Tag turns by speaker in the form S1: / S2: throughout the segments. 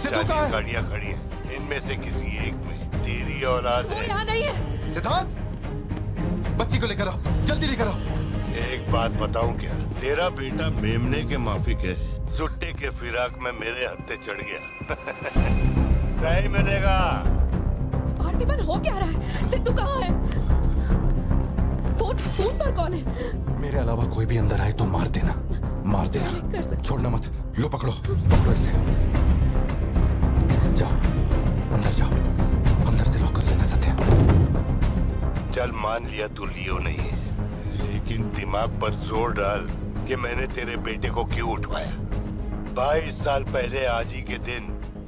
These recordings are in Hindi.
S1: सिद्धू कहाँ है?
S2: गाड़ियाँ खड़ी हैं, इनमें से किसी एक में तेरी औलाद
S3: वो
S2: है।
S3: यहाँ नहीं है।
S1: सिद्धार्थ, बच्ची को लेकर आओ, जल्दी लेकर आओ।
S2: एक बात बताऊं क्या, तेरा बेटा मेमने के माफिक है, सुट्टे के फिराक में मेरे हत्थे चढ़ गया। नहीं मिलेगा।
S3: आरतीबन हो क्या रहा है? सिद्धू कहाँ है? फोन पर कौन है?
S1: मेरे अलावा कोई भी अंदर आए तो मार देना, मार देना।
S3: नहीं कर सकते।
S1: छोड़ना मत। लो पकड़ो, पकड़ो इसे। जाओ, अंदर जाओ, अंदर से लॉक कर लेना सत्या।
S2: चल मान लिया तू लियो नहीं है, लेकिन दिमाग पर जोर डाल कि मैंने तेरे बेटे को क्यों उठवाया। 22 साल पहले आज ही के दिन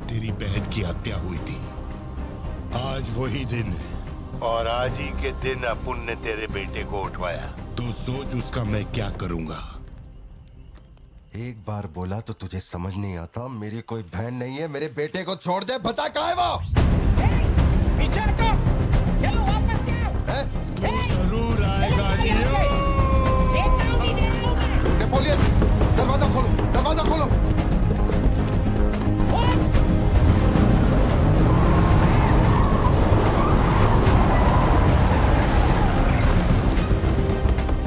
S2: तेरी बहन की हत्या हुई थी। आज वही दिन है और आज ही के दिन अपुन ने तेरे बेटे को उठवाया। तो सोच उसका मैं क्या करूंगा।
S1: एक बार बोला तो तुझे समझ नहीं आता। मेरी कोई बहन नहीं है, मेरे बेटे को छोड़ दे। बता कहाँ है वो?
S4: पीछे हटो, चलो वापस जाओ।
S2: तू जरूर आएगा लियो।
S4: चेतावनी दे रहा हूं मैं।
S1: नेपोलियन, दरवाजा खोलो, दरवाजा खोलो।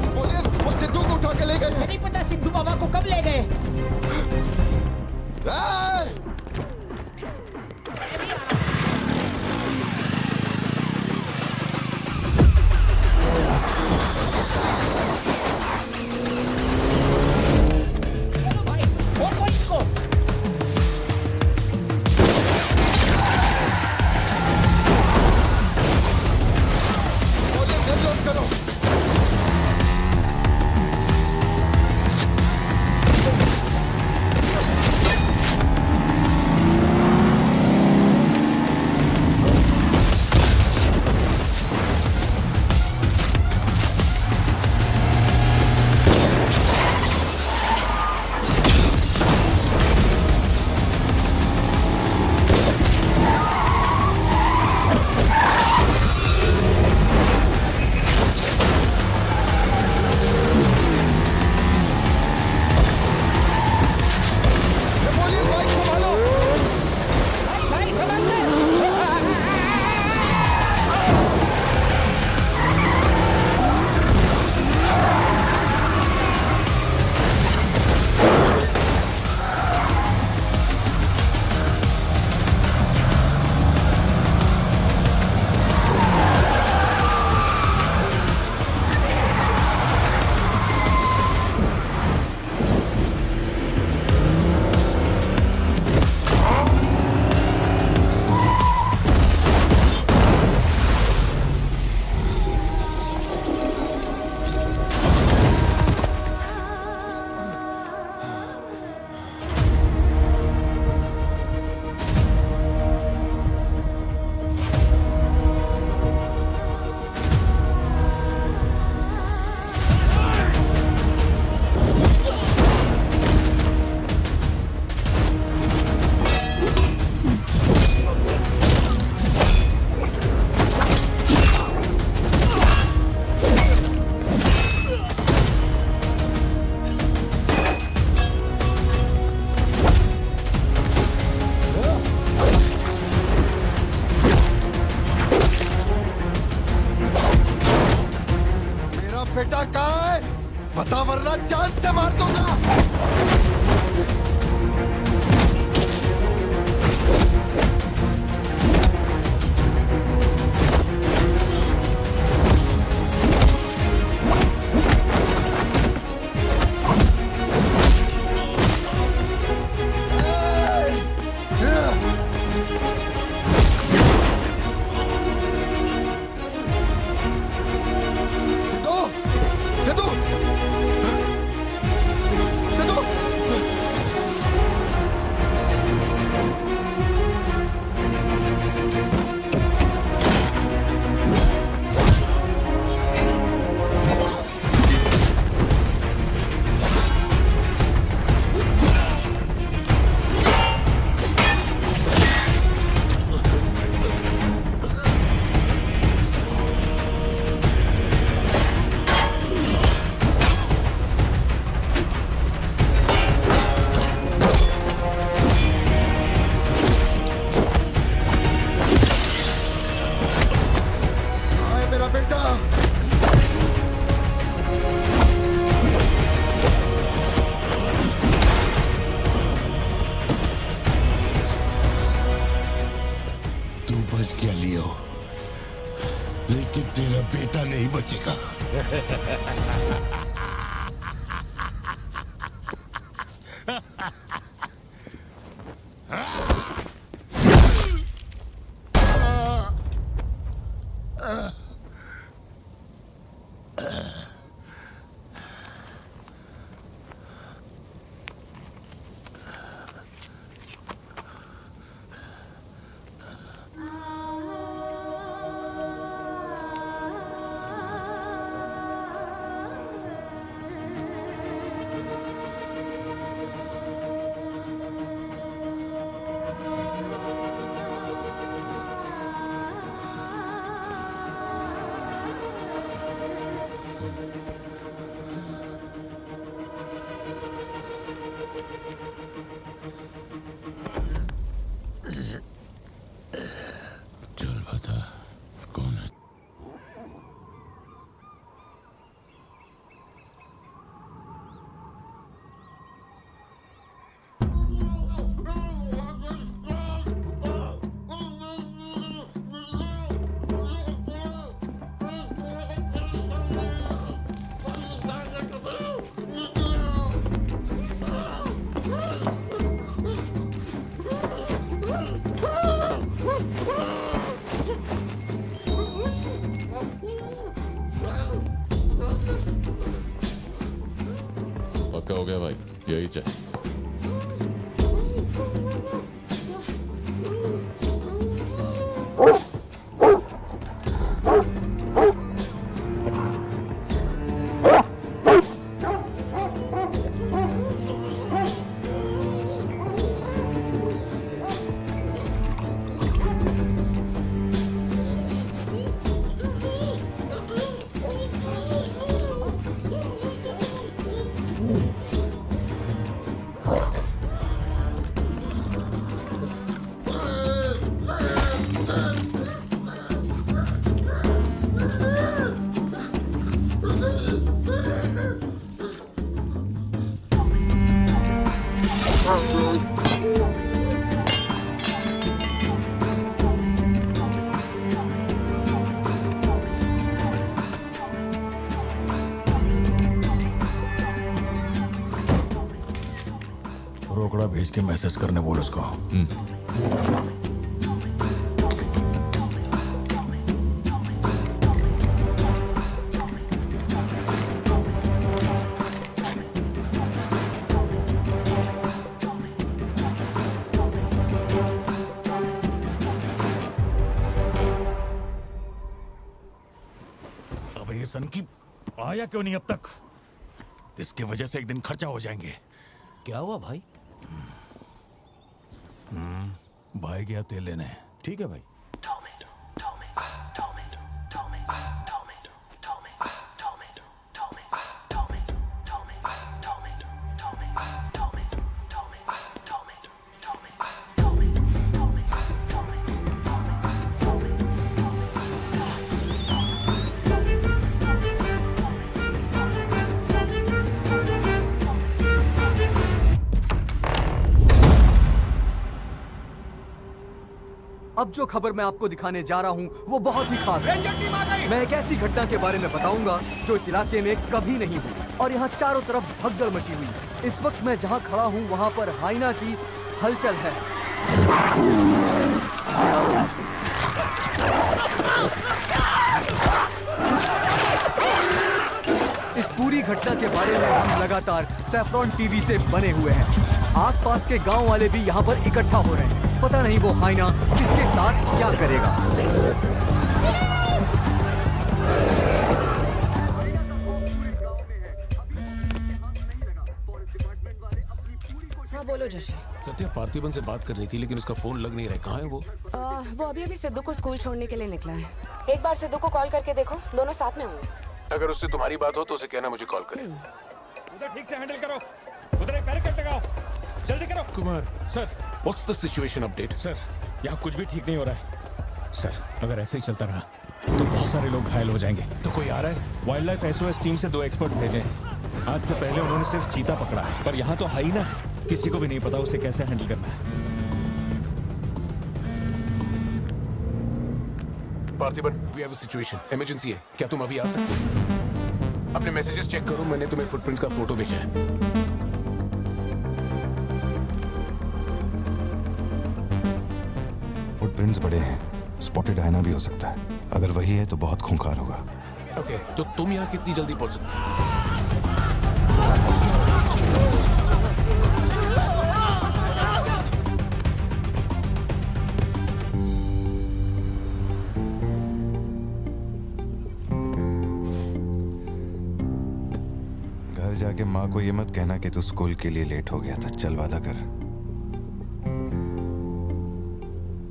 S1: नेपोलियन, वो सिद्धू को उठा के ले गए हैं।
S4: नहीं पता सिद्धू बाबा को कब ले गए।
S1: ए!
S4: चलो भाई, फोड़ो इसको।
S1: नेपोलियन, गेट लॉक करो। नेपोलियन, बाइक संभालो।
S4: भाई समझ ले।
S1: मेरा बेटा कहाँ है? बता वरना जान से मार दूंगा। सिद्धू, सिद्धू, सिद्धू,
S2: लियो, लेकिन तेरा बेटा नहीं बचेगा। चल बता, कौन है?
S5: पक्का हो गया भाई, यही चाहिए।
S6: रोकड़ा भेज के मैसेज करने बोल उसको। अब ये सन की आया क्यों नहीं अब तक? इसकी वजह से एक दिन खर्चा हो जाएंगे।
S7: क्या हुआ भाई?
S6: भाई गया तेल लेने।
S7: ठीक है भाई।
S8: अब जो खबर मैं आपको दिखाने जा रहा हूँ वो बहुत ही खास है। मैं एक ऐसी घटना के बारे में बताऊंगा जो इस इलाके में कभी नहीं हुई और यहाँ चारों तरफ भगदड़ मची हुई है। इस वक्त मैं जहाँ खड़ा हूँ वहाँ पर हाइना की हलचल है। इस पूरी घटना के बारे में हम लगातार सैफ्रॉन टीवी से बने हुए हैं। आसपास के गांव वाले भी यहाँ पर इकट्ठा हो रहे हैं। पता नहीं वो हाइना किसके साथ क्या करेगा।
S3: हाँ बोलो जशी।
S9: सत्या पार्थिबन से बात कर रही थी लेकिन उसका फोन लग नहीं रहा है। कहाँ है वो?
S3: वो अभी सिद्धू को स्कूल छोड़ने के लिए निकला है। एक बार सिद्धू को कॉल करके देखो, दोनों साथ में होंगे।
S9: अगर उससे तुम्हारी बात हो तो उसे कहना मुझे कॉल करे।
S6: उधर ठीक से हैंडल करो, उधर एक बैरिकेड लगाओ, जल्दी करो।
S9: Kumar
S6: sir.
S9: What's the situation update?
S6: Sir यहाँ कुछ भी ठीक नहीं हो रहा है। सर अगर ऐसे ही चलता रहा तो बहुत सारे लोग घायल हो जाएंगे।
S9: तो कोई आ रहा है?
S6: वाइल्ड लाइफ SOS टीम से 2 एक्सपर्ट भेजे हैं। आज से पहले उन्होंने सिर्फ चीता पकड़ा है, पर यहाँ तो हाइना है। किसी को भी नहीं पता उसे कैसे हैंडल करना है।
S9: Parthiban, we have a situation, emergency है। क्या तुम अभी आ सकते हो? अपने मैसेजेस चेक करो, मैंने तुम्हें फुटप्रिंट का फोटो भेजा है।
S1: फुटप्रिंट्स बड़े हैं, स्पॉटेड हाइना भी हो सकता है। अगर वही है तो बहुत खूंखार होगा।
S9: ओके, तो तुम यहाँ कितनी जल्दी पहुंच सकते हो?
S1: घर जाके माँ को ये मत कहना कि तू स्कूल के लिए लेट हो गया था। चल वादा कर।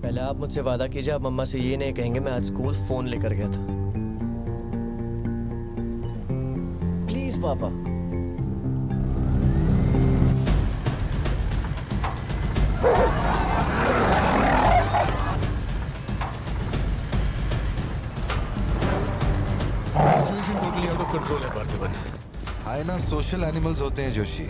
S10: पहले आप मुझसे वादा कीजिए, आप मम्मा से ये नहीं कहेंगे मैं आज स्कूल फोन लेकर गया था। प्लीज पापा।
S9: Situation totally out of control है पार्थिबन।
S1: हाइना सोशल एनिमल्स होते हैं जोशी,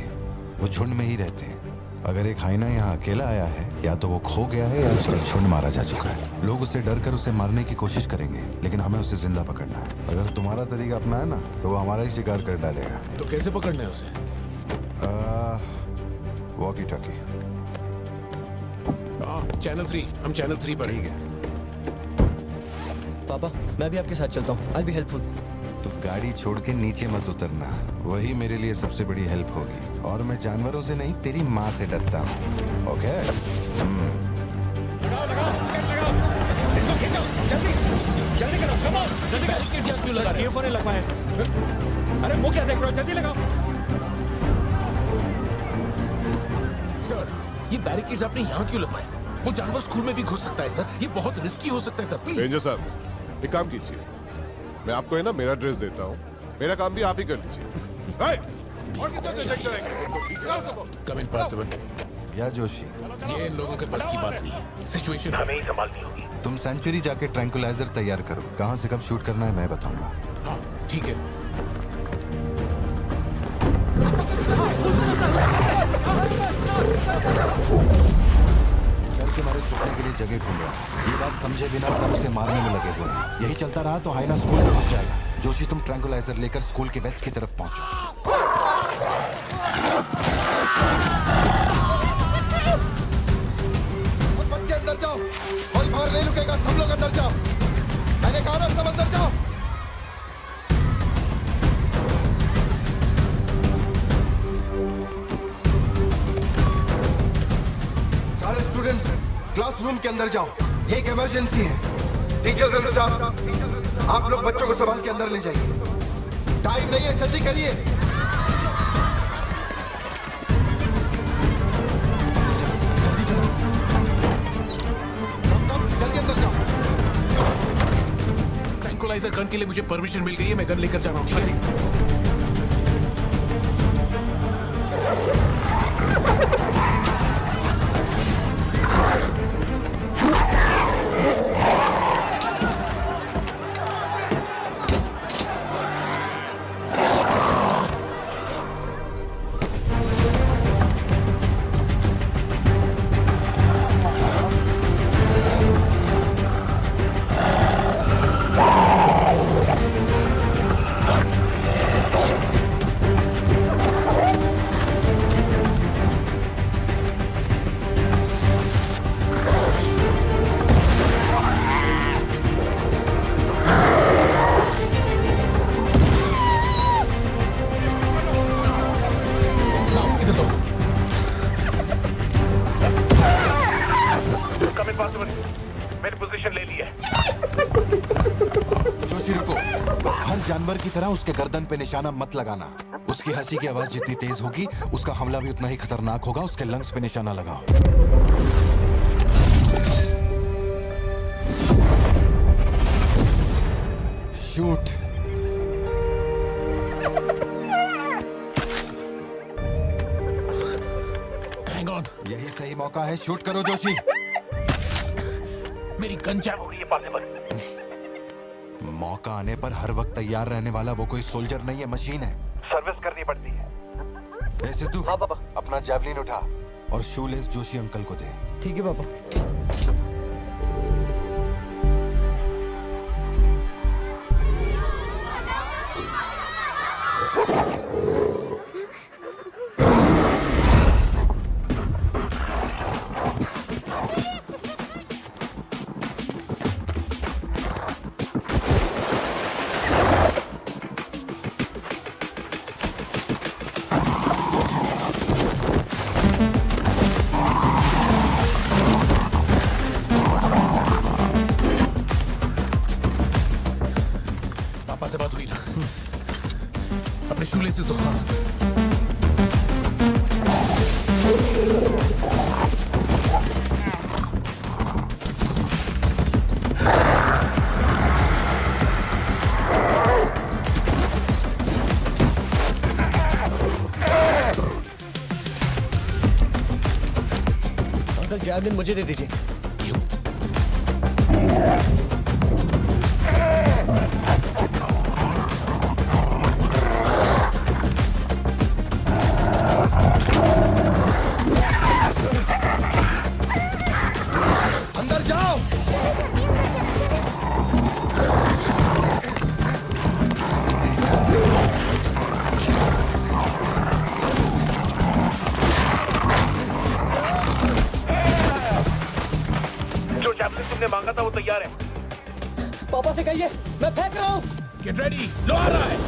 S1: वो झुंड में ही रहते हैं। अगर एक हाइना यहाँ अकेला आया है, या तो वो खो गया है या उसका झुंड मारा जा चुका है। लोग उससे डर कर उसे मारने की कोशिश करेंगे, लेकिन हमें उसे जिंदा पकड़ना है। अगर तुम्हारा तरीका अपनाया ना तो वो हमारा ही शिकार कर डालेगा।
S9: तो कैसे पकड़ना है उसे?
S1: Walkie talkie.
S9: चैनल 3, हम चैनल 3 पर
S1: ठीक
S9: हैं।
S1: है।
S10: पापा मैं भी आपके साथ चलता हूँ, आई बी हेल्पफुल।
S1: तो गाड़ी छोड़ के नीचे मत उतरना, वही मेरे लिए सबसे बड़ी हेल्प होगी। और मैं जानवरों से नहीं, तेरी माँ से डरता हूँ। ओके?
S6: लगाओ लगाओ लगाओ, इसको खींचो जल्दी जल्दी करो, कम ऑन जल्दी करो।
S9: बैरिकेड्स यहाँ क्यों लगा रहे हो?
S6: ये फोन लगवाया सर। अरे मुंह क्या देख रहे हो, जल्दी लगाओ।
S9: सर, ये बैरिकेड्स आपने यहाँ क्यों लगवाए? वो जानवर स्कूल में भी घुस सकता है सर, ये बहुत रिस्की हो सकता है सर, प्लीज।
S11: रेंजर साहब, एक काम कीजिए, मैं आपको है ना मेरा ड्रेस देता हूँ, मेरा काम भी आप ही कर लीजिए।
S9: कम इन पार्थिबन।
S1: या जोशी,
S9: ये इन लोगों के बस की बात नहीं है। सिचुएशन हमें ही संभालनी होगी।
S1: तुम सेंचुरी जाके ट्रैंकुलाइजर तैयार करो। कहाँ से कब शूट करना है मैं बताऊंगा।
S9: हाँ ठीक है।
S1: डर के मारे छुपने के लिए जगह ढूंढ रहा है। ये बात समझे बिना सब उसे मारने में लगे हुए हैं। यही चलता रहा तो हाइना स्कूल में घुस जाएगा। जोशी तुम ट्रैंकुलाइजर लेकर स्कूल के वेस्ट की तरफ पहुंचो। सब बच्चे अंदर जाओ, कोई बाहर नहीं रुकेगा, सब लोग अंदर जाओ। मैंने कहा ना सब अंदर जाओ। सारे स्टूडेंट्स क्लासरूम के अंदर जाओ, एक इमरजेंसी है। टीचर्स एंड स्टाफ, आप लोग बच्चों को संभाल के अंदर ले जाइए। टाइम नहीं है, जल्दी करिए। जल्दी चलो, कम जल्दी अंदर जाओ।
S9: ट्रैंकुलाइजर गन के लिए मुझे परमिशन मिल गई है, मैं गन लेकर जा रहा हूँ, ठीक है?
S2: मैंने पोजीशन ले ली है।
S1: जोशी रुको, हर जानवर की तरह उसके गर्दन पे निशाना मत लगाना। उसकी हंसी की आवाज जितनी तेज होगी, उसका हमला भी उतना ही खतरनाक होगा। उसके लंग्स पे निशाना लगाओ। शूट।
S9: हैंग ऑन,
S1: यही सही मौका है, शूट करो जोशी।
S9: मेरी गन जैम हो गई है पार्थिबन।
S1: मौका आने पर हर वक्त तैयार रहने वाला वो कोई सोल्जर नहीं है, मशीन है।
S2: सर्विस करनी पड़ती है।
S1: वैसे तू
S10: हाँ पापा।
S1: अपना जैवलिन उठा और शूलेस जोशी अंकल को दे।
S10: ठीक है पापा।
S9: पापा से बात हुई ना? अपने शूलेसेस दो।
S10: अंकल जैवलिन मुझे दे दीजिए।
S1: अंदर जाओ।
S2: जो जैवलिन तुमने मांगा था वो तैयार है।
S10: पापा से कहिए मैं फेंक रहा हूँ।
S9: गेट रेडी, लो आ रहा है।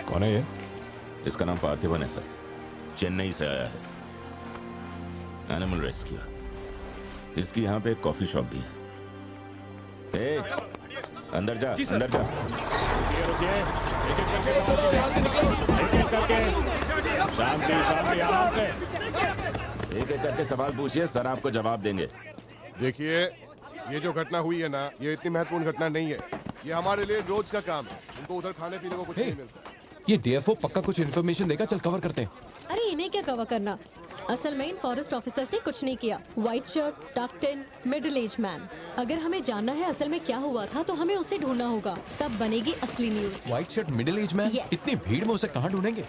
S5: कौन है ये? इसका नाम पार्थिवन है सर, चेन्नई से आया है। Animal rescue. इसकी यहाँ पे एक कॉफी शॉप भी है। ए, अंदर जा, अंदर जा।
S6: शांति शांति, आराम से।
S5: एक एक करके सवाल पूछिए, सर आपको जवाब देंगे।
S11: देखिए, ये जो घटना हुई है ना, ये इतनी महत्वपूर्ण घटना नहीं है। ये हमारे लिए रोज का काम है। उनको उधर खाने पीने को कुछ नहीं मिलता।
S6: ये डीएफओ पक्का कुछ इन्फॉर्मेशन देगा, चल कवर करते हैं।
S3: अरे इन्हें क्या कवर करना, असल में इन फॉरेस्ट ऑफिसर्स ने कुछ नहीं किया। व्हाइट शर्ट, टक्ड इन, मिडिल एज मैन। अगर हमें जानना है असल में क्या हुआ था तो हमें उसे ढूंढना होगा, तब बनेगी असली news.
S6: White shirt, middle age man.
S3: Yes.
S6: इतनी भीड़ में उसे कहाँ ढूंढेंगे?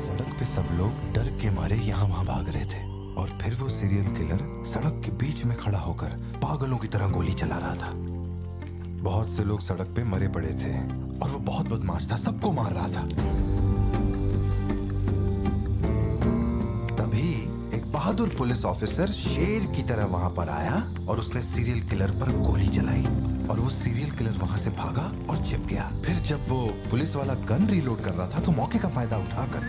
S1: सड़क पे सब लोग डर के मारे यहाँ वहाँ भाग रहे थे और फिर वो सीरियल किलर सड़क के बीच में खड़ा होकर पागलों की तरह गोली चला रहा था। बहुत से लोग सड़क पे मरे पड़े थे और वो बहुत बदमाश था, सबको मार रहा था। तभी एक बहादुर पुलिस ऑफिसर शेर की तरह वहां पर आया और उसने सीरियल किलर पर गोली चलाई और वो सीरियल किलर वहां से भागा और छिप गया। फिर जब वो पुलिस वाला गन रीलोड कर रहा था तो मौके का फायदा उठाकर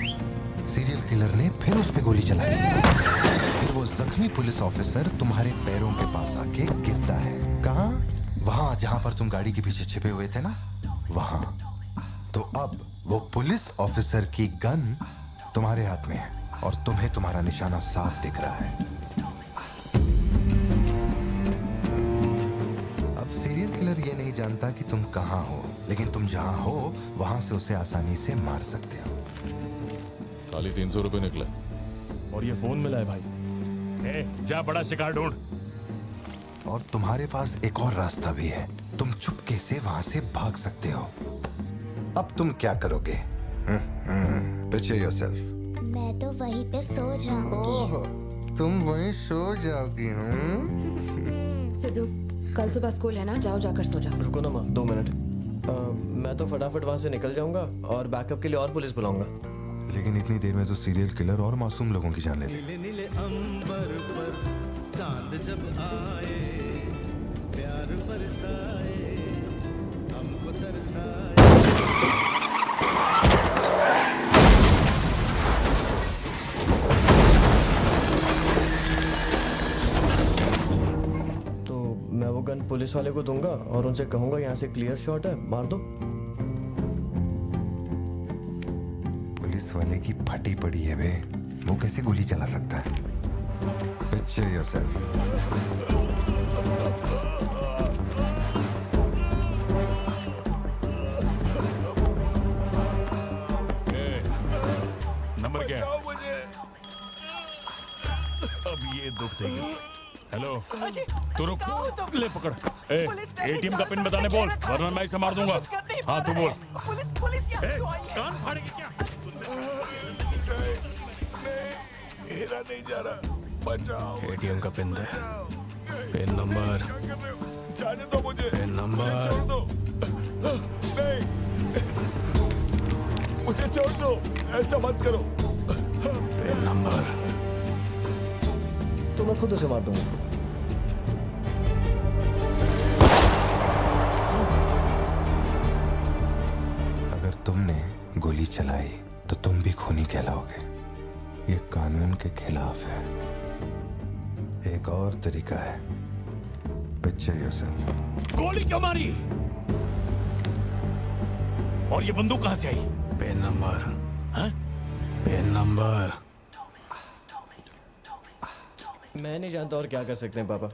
S1: सीरियल किलर ने फिर उस पे गोली चलाई। फिर वो जख्मी पुलिस ऑफिसर तुम्हारे पैरों के पास आके गिरता है। कहाँ? वहां जहां पर तुम गाड़ी के पीछे छिपे हुए थे ना, वहां। तो अब वो पुलिस ऑफिसर की गन तुम्हारे हाथ में है और तुम्हें तुम्हारा निशाना साफ दिख रहा है। अब सीरियल किलर ये नहीं जानता कि तुम कहां हो, लेकिन तुम जहां हो वहां से उसे आसानी से मार सकते हो।
S5: खाली 300 रुपए निकले
S6: और ये फोन मिला है भाई। ए, जा बड़ा शिकार ढूंढ।
S1: और तुम्हारे पास एक और रास्ता भी है, तुम चुपके से वहां से भाग सकते हो। अब तुम क्या करोगे? Picture yourself.
S12: मैं तो वहीं पे सो जाऊंगी।
S1: तुम वहीं सो जाओगी?
S3: सिद्धू, कल सुबह स्कूल है ना, जाओ जाकर सो जाओ।
S10: रुको ना माँ, 2 मिनट। मैं तो फटाफट वहाँ से निकल जाऊंगा और बैकअप के लिए और पुलिस बुलाऊंगा।
S1: लेकिन इतनी देर में तो सीरियल किलर और मासूम लोगों की जान ले ले।
S13: नीले नीले अंबर पर चांद जब आए, प्यार बरसाए, हमको तरसाए।
S10: पुलिस वाले को दूंगा और उनसे कहूंगा यहाँ से क्लियर शॉट है, मार दो।
S1: पुलिस वाले की फटी पड़ी है बे, वो कैसे गोली चला सकता है? Picture yourself.
S14: नंबर क्या है? अब ये दुख देगी। हेलो, तू रुक, ले पकड़। एटीएम का पिन बताने बोल, वरना मैं इसे मार दूंगा। हाँ तू बोल। कान फाड़ेगी क्या?
S9: मेरा नहीं जा रहा, बचाओ।
S10: एटीएम का पिन दे। Pin number.
S9: जाने दो मुझे।
S10: Pin number.
S9: छोड़ दो। नहीं, मुझे छोड़ दो, ऐसा मत करो।
S10: Pin number. तो मैं खुद उसे मार दूंगा।
S1: अगर तुमने गोली चलाई तो तुम भी खूनी कहलाओगे। ये कानून के खिलाफ है। एक और तरीका है। Picture yourself.
S14: गोली क्यों मारी? और ये बंदूक कहां से आई?
S10: Pin number.
S14: हाँ?
S10: Pin number. मैं नहीं जानता और क्या कर सकते हैं पापा।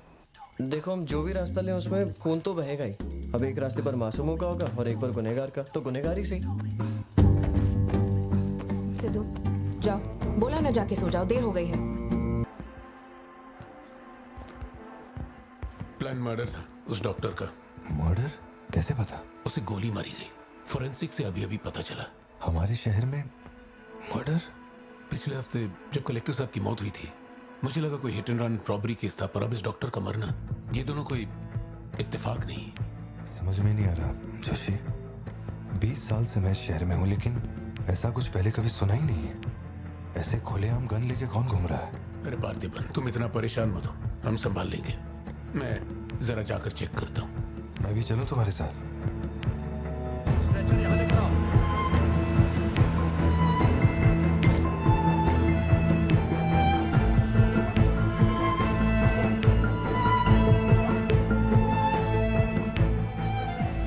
S10: देखो, हम जो भी रास्ता लें उसमें खून तो बहेगा ही। अब एक रास्ते पर मासूमों का होगा और एक पर गुनहगार का, तो गुनहगार ही सही।
S15: सिद्धू, जाओ, बोला ना जाके सो जाओ, देर हो गई है।
S9: प्लान मर्डर था उस डॉक्टर का।
S1: मर्डर? कैसे पता?
S9: उसे गोली मारी गई। फोरेंसिक से अभी अभी पता चला।
S1: हमारे शहर में मर्डर?
S9: पिछले हफ्ते जब कलेक्टर साहब की मौत हुई थी, मुझे लगा कोई hit and run robbery case था, पर अब इस डॉक्टर का मरना, ये दोनों कोई इत्तेफाक नहीं।
S1: समझ में नहीं आ रहा जोशी। 20 साल से मैं इस शहर में हूँ, लेकिन ऐसा कुछ पहले कभी सुना ही नहीं है। ऐसे खुलेआम गन लेके कौन घूम रहा है?
S9: अरे पार्थिबन, तुम इतना परेशान मत हो, हम संभाल लेंगे। मैं जरा जाकर चेक करता हूँ।
S1: मैं भी चलूं तुम्हारे साथ?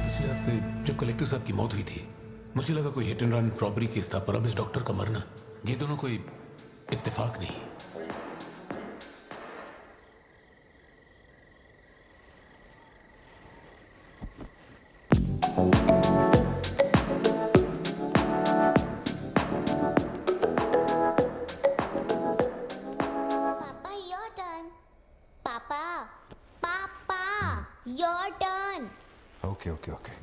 S9: पिछले हफ्ते जब कलेक्टर साहब की मौत हुई थी, मुझे लगा कोई hit and run robbery case था, पर अब इस डॉक्टर का मरना, ये दोनों कोई इत्तेफाक नहीं।
S12: पापा योर टर्न। पापा, पापा your turn.
S1: Okay okay okay.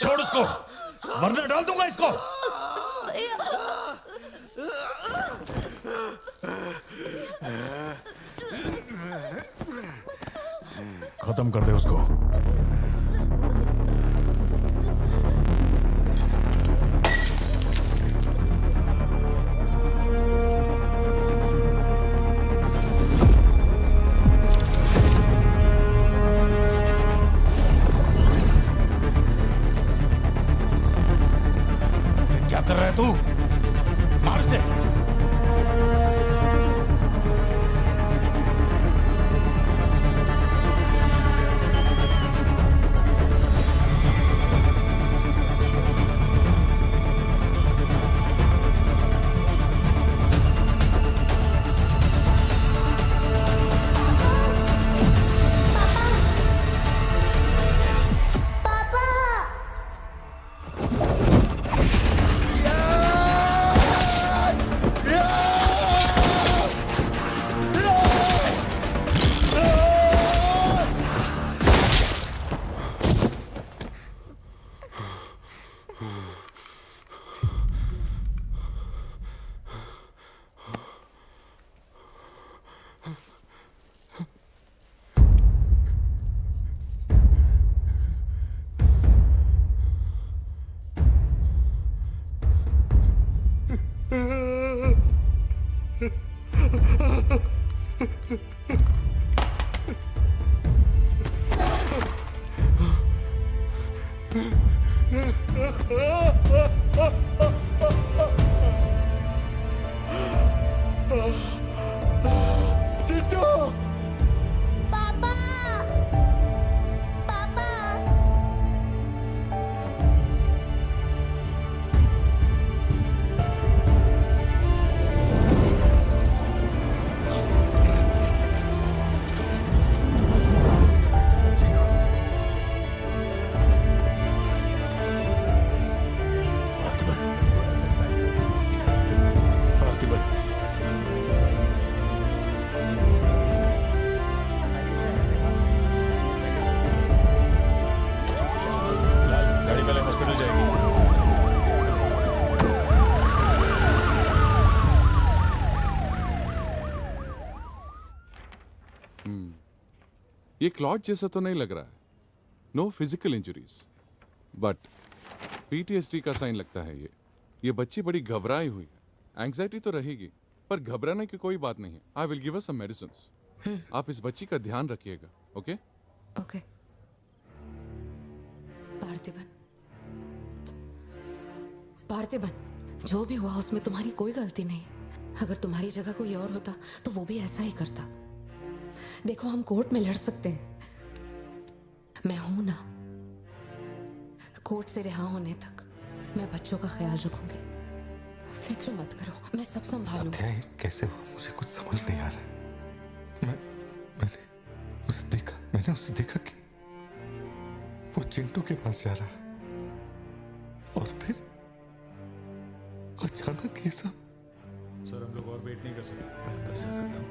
S14: छोड़ उसको, वरना डाल दूंगा इसको। खत्म कर दे उसको। क्या कर रहा है तू? मार से।
S2: चिंटू!
S12: पापा पापा
S6: गाड़ी पहले हॉस्पिटल जाएगी।
S11: ये क्लॉट जैसा तो नहीं लग रहा है। No physical injuries, but PTSD का साइन लगता है ये बच्ची बड़ी घबराई हुई है। एंग्जाइटी तो रहेगी, पर घबराने की कोई बात नहीं है। I will give her some medicine. आप इस बच्ची का ध्यान रखिएगा, ओके?
S15: ओके। पार्थिबन, पार्थिबन, जो भी हुआ उसमें तुम्हारी कोई गलती नहीं। अगर तुम्हारी जगह कोई और होता तो वो भी ऐसा ही करता। देखो, हम कोर्ट में लड़ सकते हैं, मैं हूं ना। कोर्ट से रिहा होने तक मैं बच्चों का ख्याल रखूंगी। फिक्र मत करो, मैं सब संभालूंगी।
S1: सत्या, ये कैसे हुआ मुझे कुछ समझ नहीं आ रहा है। मैंने उसे देखा कि वो चिंटू के पास जा रहा है और फिर अचानक ये सब।
S6: सर, हम लोग और वेट नहीं कर सकते। मैं अंदर जा सकता हूँ?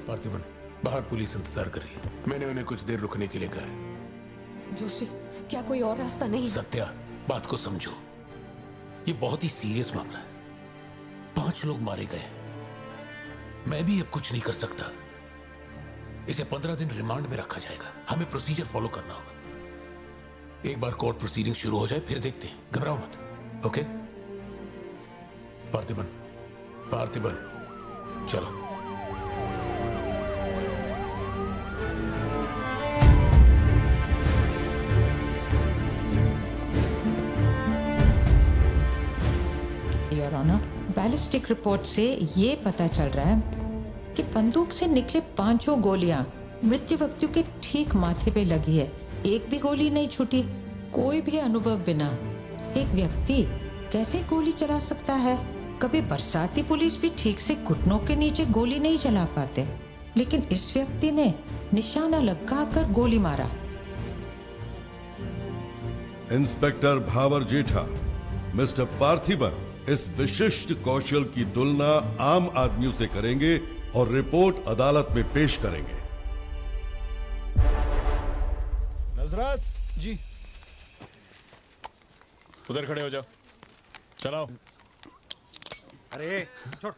S9: पार्थिबन, बाहर पुलिस इंतजार कर रही है। मैंने उन्हें कुछ देर रुकने के लिए कहा है।
S15: जोशी, क्या कोई और रास्ता नहीं?
S9: सत्या, बात को समझो। ये बहुत ही सीरियस मामला है। 5 लोग मारे गए। मैं भी अब कुछ नहीं कर सकता। इसे 15 दिन रिमांड में रखा जाएगा। हमें प्रोसीजर फॉलो करना होगा। एक बार कोर्ट प्रोसीडिंग शुरू हो जाए फिर देखते हैं। घबराओ मत, ओके? पार्थिबन, पार्थिबन, चलो।
S16: योर ऑनर, बैलिस्टिक रिपोर्ट से ये पता चल रहा है कि बंदूक से निकले 5 गोलियां मृत्यु व्यक्ति के ठीक माथे पे लगी है। एक भी गोली नहीं छूटी। कोई भी अनुभव बिना एक व्यक्ति कैसे गोली चला सकता है? कभी बरसाती पुलिस भी ठीक से घुटनों के नीचे गोली नहीं चला पाते, लेकिन इस व्यक्ति ने निशाना लगाकर गोली मारा।
S2: इंस्पेक्टर भावर जेठा, मिस्टर पार्थिबन इस विशिष्ट कौशल की तुलना आम आदमियों से करेंगे और रिपोर्ट अदालत में पेश करेंगे।
S6: नजरत जी, उधर खड़े हो जाओ। चलाओ।
S7: अरे छोड़।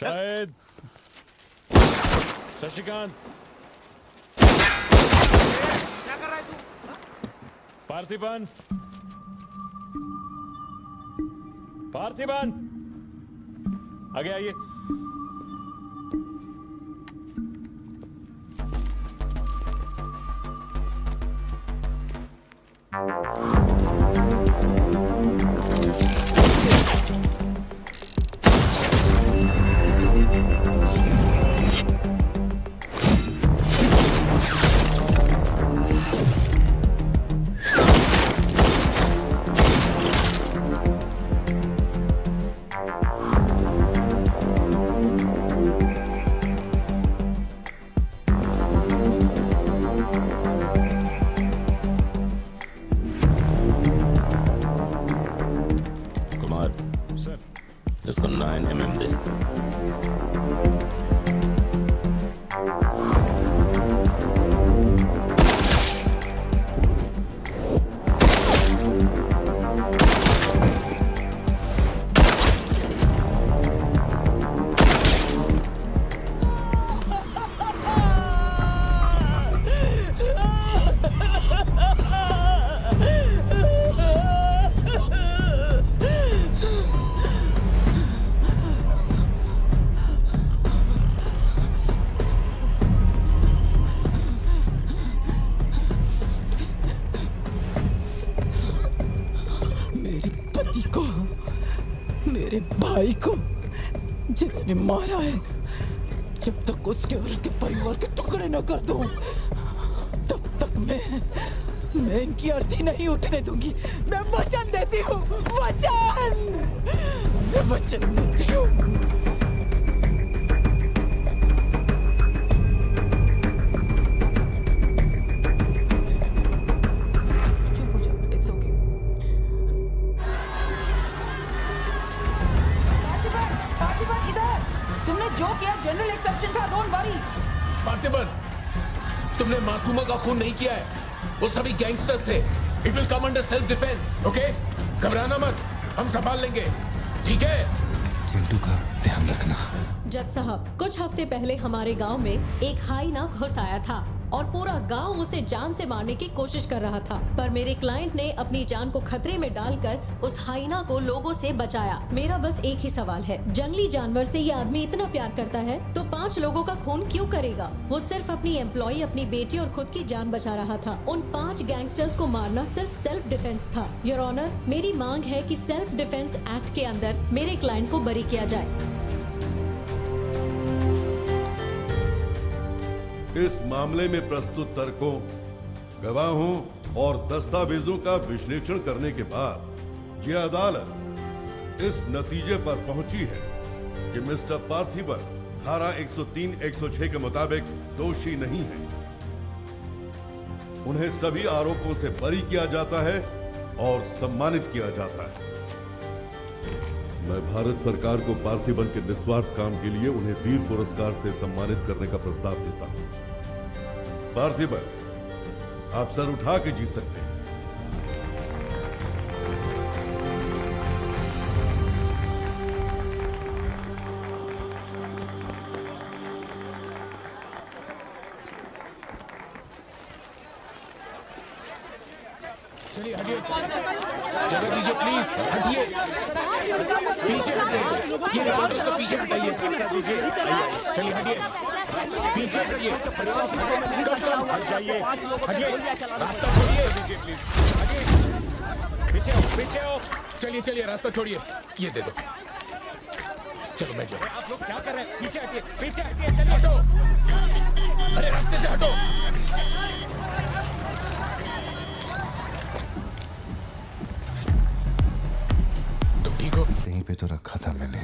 S6: शायद शशिकांत,
S7: क्या कर रहा है तू?
S6: पार्थिबन, पार्थिबन, आगे आइए।
S5: इसको 9mm दे।
S17: भाई को जिसने मारा है, जब तक उसके और उसके परिवार के टुकड़े न कर दूं, तब तक मैं इनकी अर्थी नहीं उठने दूंगी। मैं वचन देती हूँ, मैं वचन देती हूँ।
S16: चुप हो जाओ, इट्स ओके। पार्थिबन इधर। तुमने जो किया जनरल एक्सेप्शन था, डोंट वरी।
S9: पार्थिबन, तुमने मासूमा का खून नहीं किया है, वो सभी गैंगस्टर्स थे। It will come under self defence, okay? घबराना मत, हम संभाल लेंगे, ठीक है?
S1: चिंटू का ध्यान रखना।
S3: जज साहब, कुछ हफ्ते पहले हमारे गांव में एक हाइना घुस आया था और पूरा गांव उसे जान से मारने की कोशिश कर रहा था, पर मेरे क्लाइंट ने अपनी जान को खतरे में डालकर उस हाइना को लोगों से बचाया। मेरा बस एक ही सवाल है, जंगली जानवर से ये आदमी इतना प्यार करता है तो 5 लोगों का खून क्यों करेगा? वो सिर्फ अपनी एम्प्लॉय, अपनी बेटी और खुद की जान बचा रहा था। उन 5 गैंगस्टर्स को मारना सिर्फ सेल्फ डिफेंस था। योर ऑनर, मेरी मांग है कि सेल्फ डिफेंस एक्ट के अंदर मेरे क्लाइंट को बरी किया जाए।
S18: इस मामले में प्रस्तुत तर्कों, गवाहों और दस्तावेजों का विश्लेषण करने के बाद यह अदालत इस नतीजे पर पहुंची है कि मिस्टर पार्थिबन धारा 103, 106 के मुताबिक दोषी नहीं है। उन्हें सभी आरोपों से बरी किया जाता है और सम्मानित किया जाता है। मैं भारत सरकार को पार्थिबन के निस्वार्थ काम के लिए उन्हें वीर पुरस्कार से सम्मानित करने का प्रस्ताव देता हूं। पार्थिबन, आप सर उठा के जीत सकते हैं।
S9: चलिए हटिए, जगह दीजिए प्लीज, हटिए, पीछे हटिए, ये रिपोर्टर्स को पीछे हटाइए, चलिए हटिए, पीछे हटिए, हट जाइए, हटिए, रास्ता छोड़िए, हटिए, पीछे हो, पीछे हो, चलिए चलिए रास्ता छोड़िए, ये दे दो, चलो बैठ जाओ। आप लोग क्या कर रहे हैं? पीछे हटिए, चलिए, हटो, अरे रास्ते से हटो।
S1: कहीं पे तो रखा था मैंने।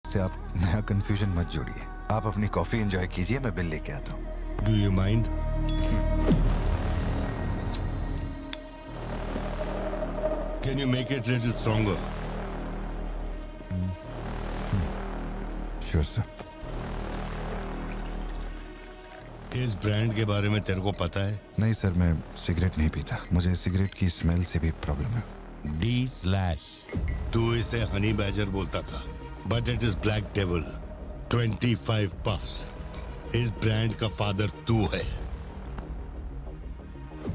S1: से आप नया कंफ्यूजन मत जोड़िए। आप अपनी कॉफी एंजॉय कीजिए, मैं बिल लेके आता हूँ।
S2: Do you mind? Can you make it little stronger?
S1: Sure sir.
S2: इस ब्रांड के बारे में तेरे को पता है?
S1: नहीं सर, मैं सिगरेट नहीं पीता। मुझे सिगरेट की स्मेल से भी प्रॉब्लम है।
S2: D/। तू इसे हनी बैजर बोलता था, but it is black devil. 25 puffs. इस ब्रांड का फादर तू है।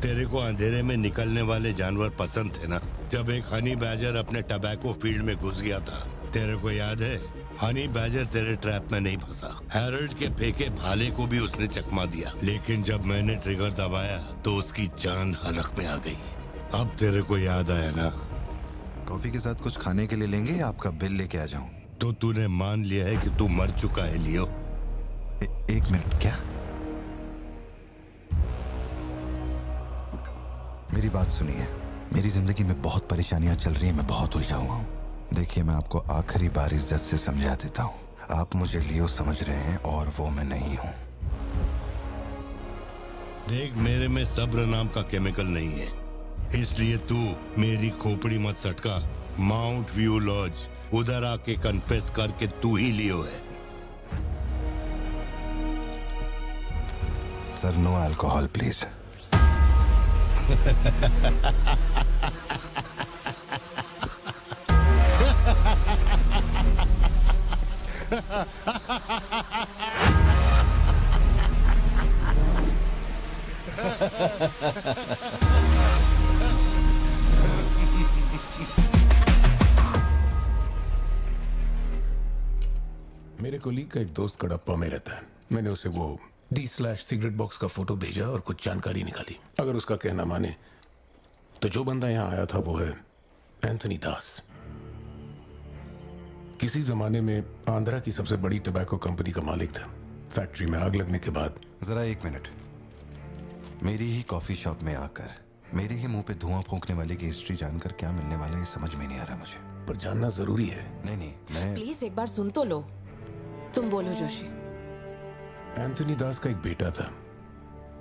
S2: तेरे को अंधेरे में निकलने वाले जानवर पसंद थे ना? जब एक हनी बैजर अपने टबैको फील्ड में घुस गया था, तेरे को याद है? हनी बैजर तेरे ट्रैप में नहीं फंसा। हैरोल्ड के फेंके भाले को भी उसने चकमा दिया, लेकिन जब मैंने ट्रिगर दबाया तो उसकी जान हलक में आ गई। अब तेरे को याद आया ना?
S1: कॉफी के साथ कुछ खाने के लिए लेंगे या आपका बिल लेके आ जाऊं?
S2: तो तूने मान लिया है कि तू मर चुका है लियो?
S1: एक मिनट, क्या? मेरी बात सुनिए। मेरी जिंदगी में बहुत परेशानियां चल रही हैं, मैं बहुत उलझा हुआ हूं। देखिए, मैं आपको आखिरी बार इज्जत से समझा देता हूं। आप मुझे लियो समझ रहे हैं और वो मैं नहीं हूं।
S2: देख, मेरे में सब्र नाम का केमिकल नहीं है, इसलिए तू मेरी खोपड़ी मत सटका। माउंट व्यू लॉज, उधर आके कन्फेस करके तू ही लियो है।
S1: Sir, no alcohol please.
S9: मेरे कोलीग का एक दोस्त कडप्पा में रहता है। मैंने उसे वो D/सिगरेट बॉक्स का फोटो भेजा और कुछ जानकारी निकाली। अगर उसका कहना माने तो जो बंदा यहाँ आया था वो है एंथनी दास। किसी जमाने में आंध्रा की सबसे बड़ी टबैको कंपनी का मालिक था। फैक्ट्री में आग लगने के बाद।
S1: जरा एक मिनट। मेरी ही कॉफी शॉप में आकर मेरे ही मुंह पे धुआं फूंकने वाले की हिस्ट्री जानकर क्या मिलने वाला है, ये समझ में नहीं आ रहा मुझे।
S9: पर जानना जरूरी है।
S1: नहीं, मैं
S15: प्लीज एक बार सुन तो लो। तुम बोलो जोशी।
S9: एंथनी दास का एक बेटा था,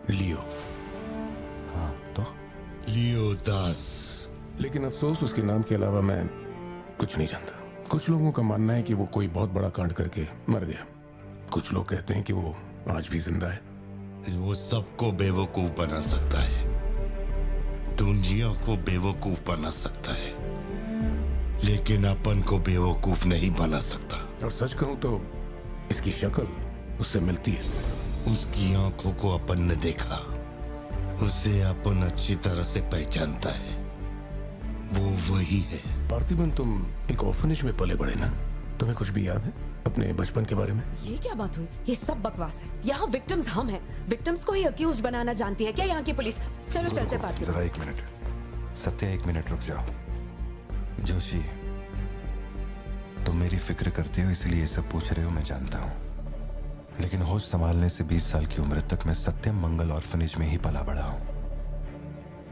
S9: लियो।
S1: हाँ, तो
S2: लियो दास।
S9: लेकिन अफसोस, उसके नाम के अलावा मैं कुछ नहीं जानता। कुछ लोगों का मानना है कि वो कोई बहुत बड़ा कांड करके मर गया। कुछ लोग कहते हैं कि वो आज भी जिंदा है।
S2: वो सबको बेवकूफ बना सकता है, दुनिया को बेवकूफ बना सकता है, लेकिन अपन को बेवकूफ नहीं बना सकता।
S9: और सच कहूं तो इसकी शक्ल उससे मिलती है।
S2: उसकी आंखों को अपन ने देखा, उसे अपन अच्छी तरह से पहचानता है। वो वही है।
S9: पार्थिबन, तुम एक ऑर्फनेज में पले बड़े ना? तुम्हें कुछ भी याद है अपने बचपन के बारे में?
S15: ये क्या बात हुई? ये सब बकवास है। यहाँ विक्टिम्स हम हैं। विक्टिम्स को ही अक्यूज्ड बनाना जानती है क्या यहाँ की पुलिस? चलो चलते पार्थिबन।
S1: जरा एक मिनट सत्या, एक मिनट रुक जाओ। जोशी, तुम मेरी फिक्र करते हो इसलिए ये सब पूछ रहे हो, मैं जानता हूँ। लेकिन होश संभालने से 20 साल की उम्र तक मैं सत्यम मंगल ऑर्फनेज में ही पला बड़ा हूँ।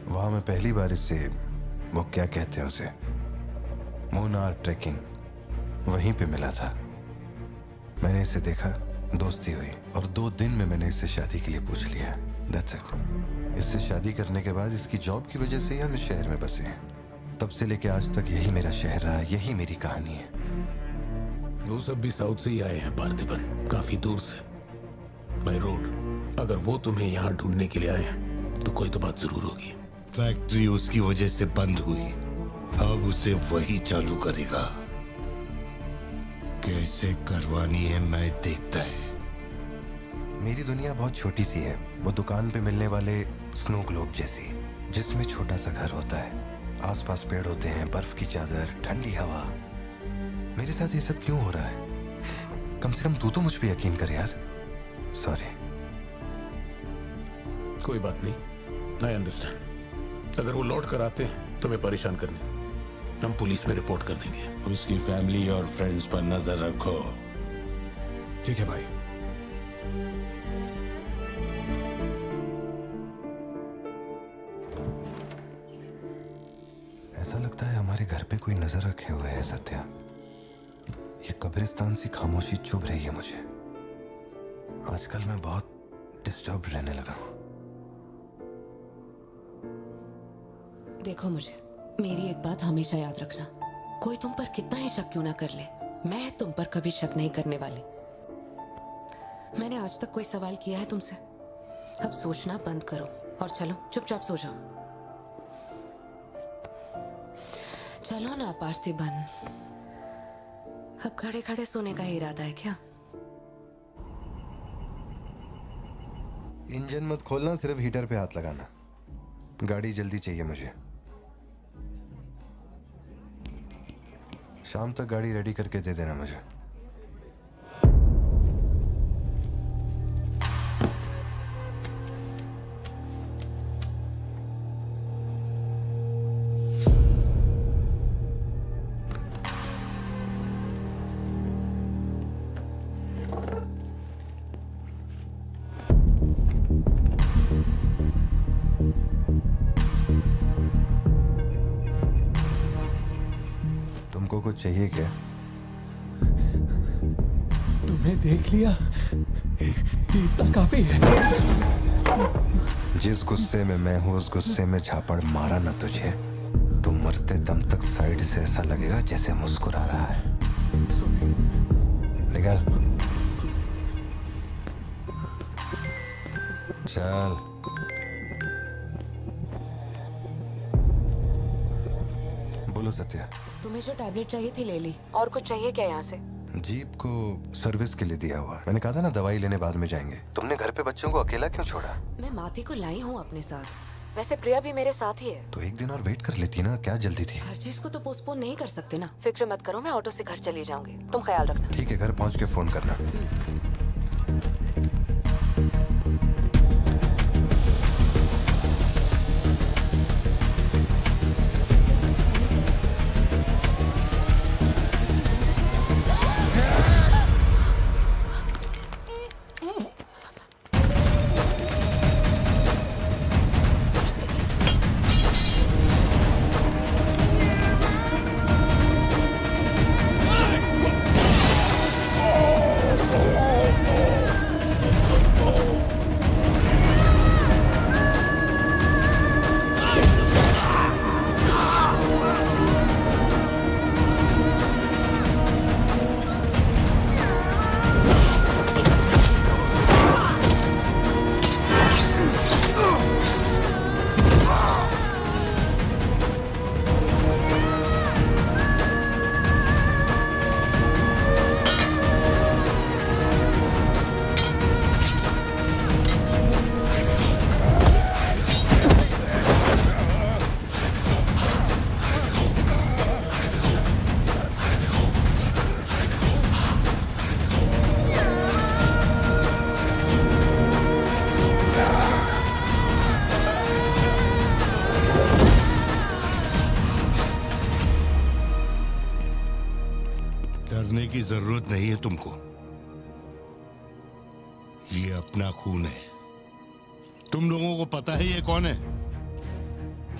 S1: वहां मैं पहली बार इसे, वो क्या कहते हैं उसे, मोनार ट्रेकिंग, वहीं पे मिला था। मैंने इसे देखा, दोस्ती हुई और 2 दिन में मैंने इससे शादी के लिए पूछ लिया। That's it। इससे शादी करने के बाद इसकी जॉब की वजह से ही हम इस शहर में बसे हैं। तब से लेके आज तक यही मेरा शहर रहा, यही मेरी कहानी है।
S9: वो सब भी साउथ से ही आए हैं पार्थिबन, काफी दूर से, बाय रोड। अगर वो तुम्हें यहाँ ढूंढने के लिए आए हैं तो कोई तो बात जरूर होगी।
S2: फैक्ट्री उसकी वजह से बंद हुई, अब उसे वही चालू करेगा। कैसे करवानी है मैं देखता है।
S1: मेरी दुनिया बहुत छोटी सी है, वो दुकान पे मिलने वाले स्नो ग्लोब जैसी, जिसमें छोटा सा घर होता है, आसपास पेड़ होते हैं, बर्फ की चादर, ठंडी हवा। मेरे साथ ये सब क्यों हो रहा है? कम से कम तू तो मुझ पे यकीन कर यार। सॉरी।
S9: कोई बात नहीं, आई अंडरस्टैंड। अगर वो लौट कर आते हैं तुम्हें परेशान करने, हम पुलिस में रिपोर्ट कर देंगे।
S5: उसकी फैमिली और फ्रेंड्स पर नजर रखो।
S6: ठीक है भाई।
S1: ऐसा लगता है हमारे घर पे कोई नजर रखे हुए है सत्या। ये कब्रिस्तान सी खामोशी चुभ रही है मुझे। आजकल मैं बहुत डिस्टर्ब रहने लगा हूं।
S15: देखो मुझे, मेरी एक बात हमेशा याद रखना, कोई तुम पर कितना ही शक क्यों ना कर ले, मैं तुम पर कभी शक नहीं करने वाली। मैंने आज तक कोई सवाल किया है तुमसे? अब सोचना बंद करो और चलो चुपचाप सो जाओ। चलो ना पार्थिबन, अब खड़े खड़े सोने का ही इरादा है क्या?
S1: इंजन मत खोलना, सिर्फ हीटर पे हाथ लगाना। गाड़ी जल्दी चाहिए मुझे। शाम तक गाड़ी रेडी करके दे देना मुझे। तुमको कुछ चाहिए क्या?
S6: तुम्हें देख लिया, इतना काफी है।
S1: जिस गुस्से में मैं हूं उस गुस्से में झापड़ मारा ना तुझे, तुम मरते दम तक साइड से ऐसा लगेगा जैसे मुस्कुरा रहा है। निकल चल। बोलो सत्या।
S15: तुम्हें जो टैबलेट चाहिए थी ले ली, और कुछ चाहिए क्या यहाँ से?
S1: जीप को सर्विस के लिए दिया हुआ। मैंने कहा था ना दवाई लेने बाद में जाएंगे। तुमने घर पे बच्चों को अकेला क्यों छोड़ा?
S15: मैं माथी को लाई हूँ अपने साथ, वैसे प्रिया भी मेरे साथ ही है।
S1: तो एक दिन और वेट कर लेती ना, क्या जल्दी थी?
S15: हर चीज को तो पोस्टपोन नहीं कर सकते ना। फिक्र मत करो, मैं ऑटो से घर चली जाऊंगी, तुम ख्याल रखना।
S1: ठीक है, घर पहुंच के फोन करना।
S2: डरने की जरूरत नहीं है तुमको, ये अपना खून है। तुम लोगों को पता है ये कौन है?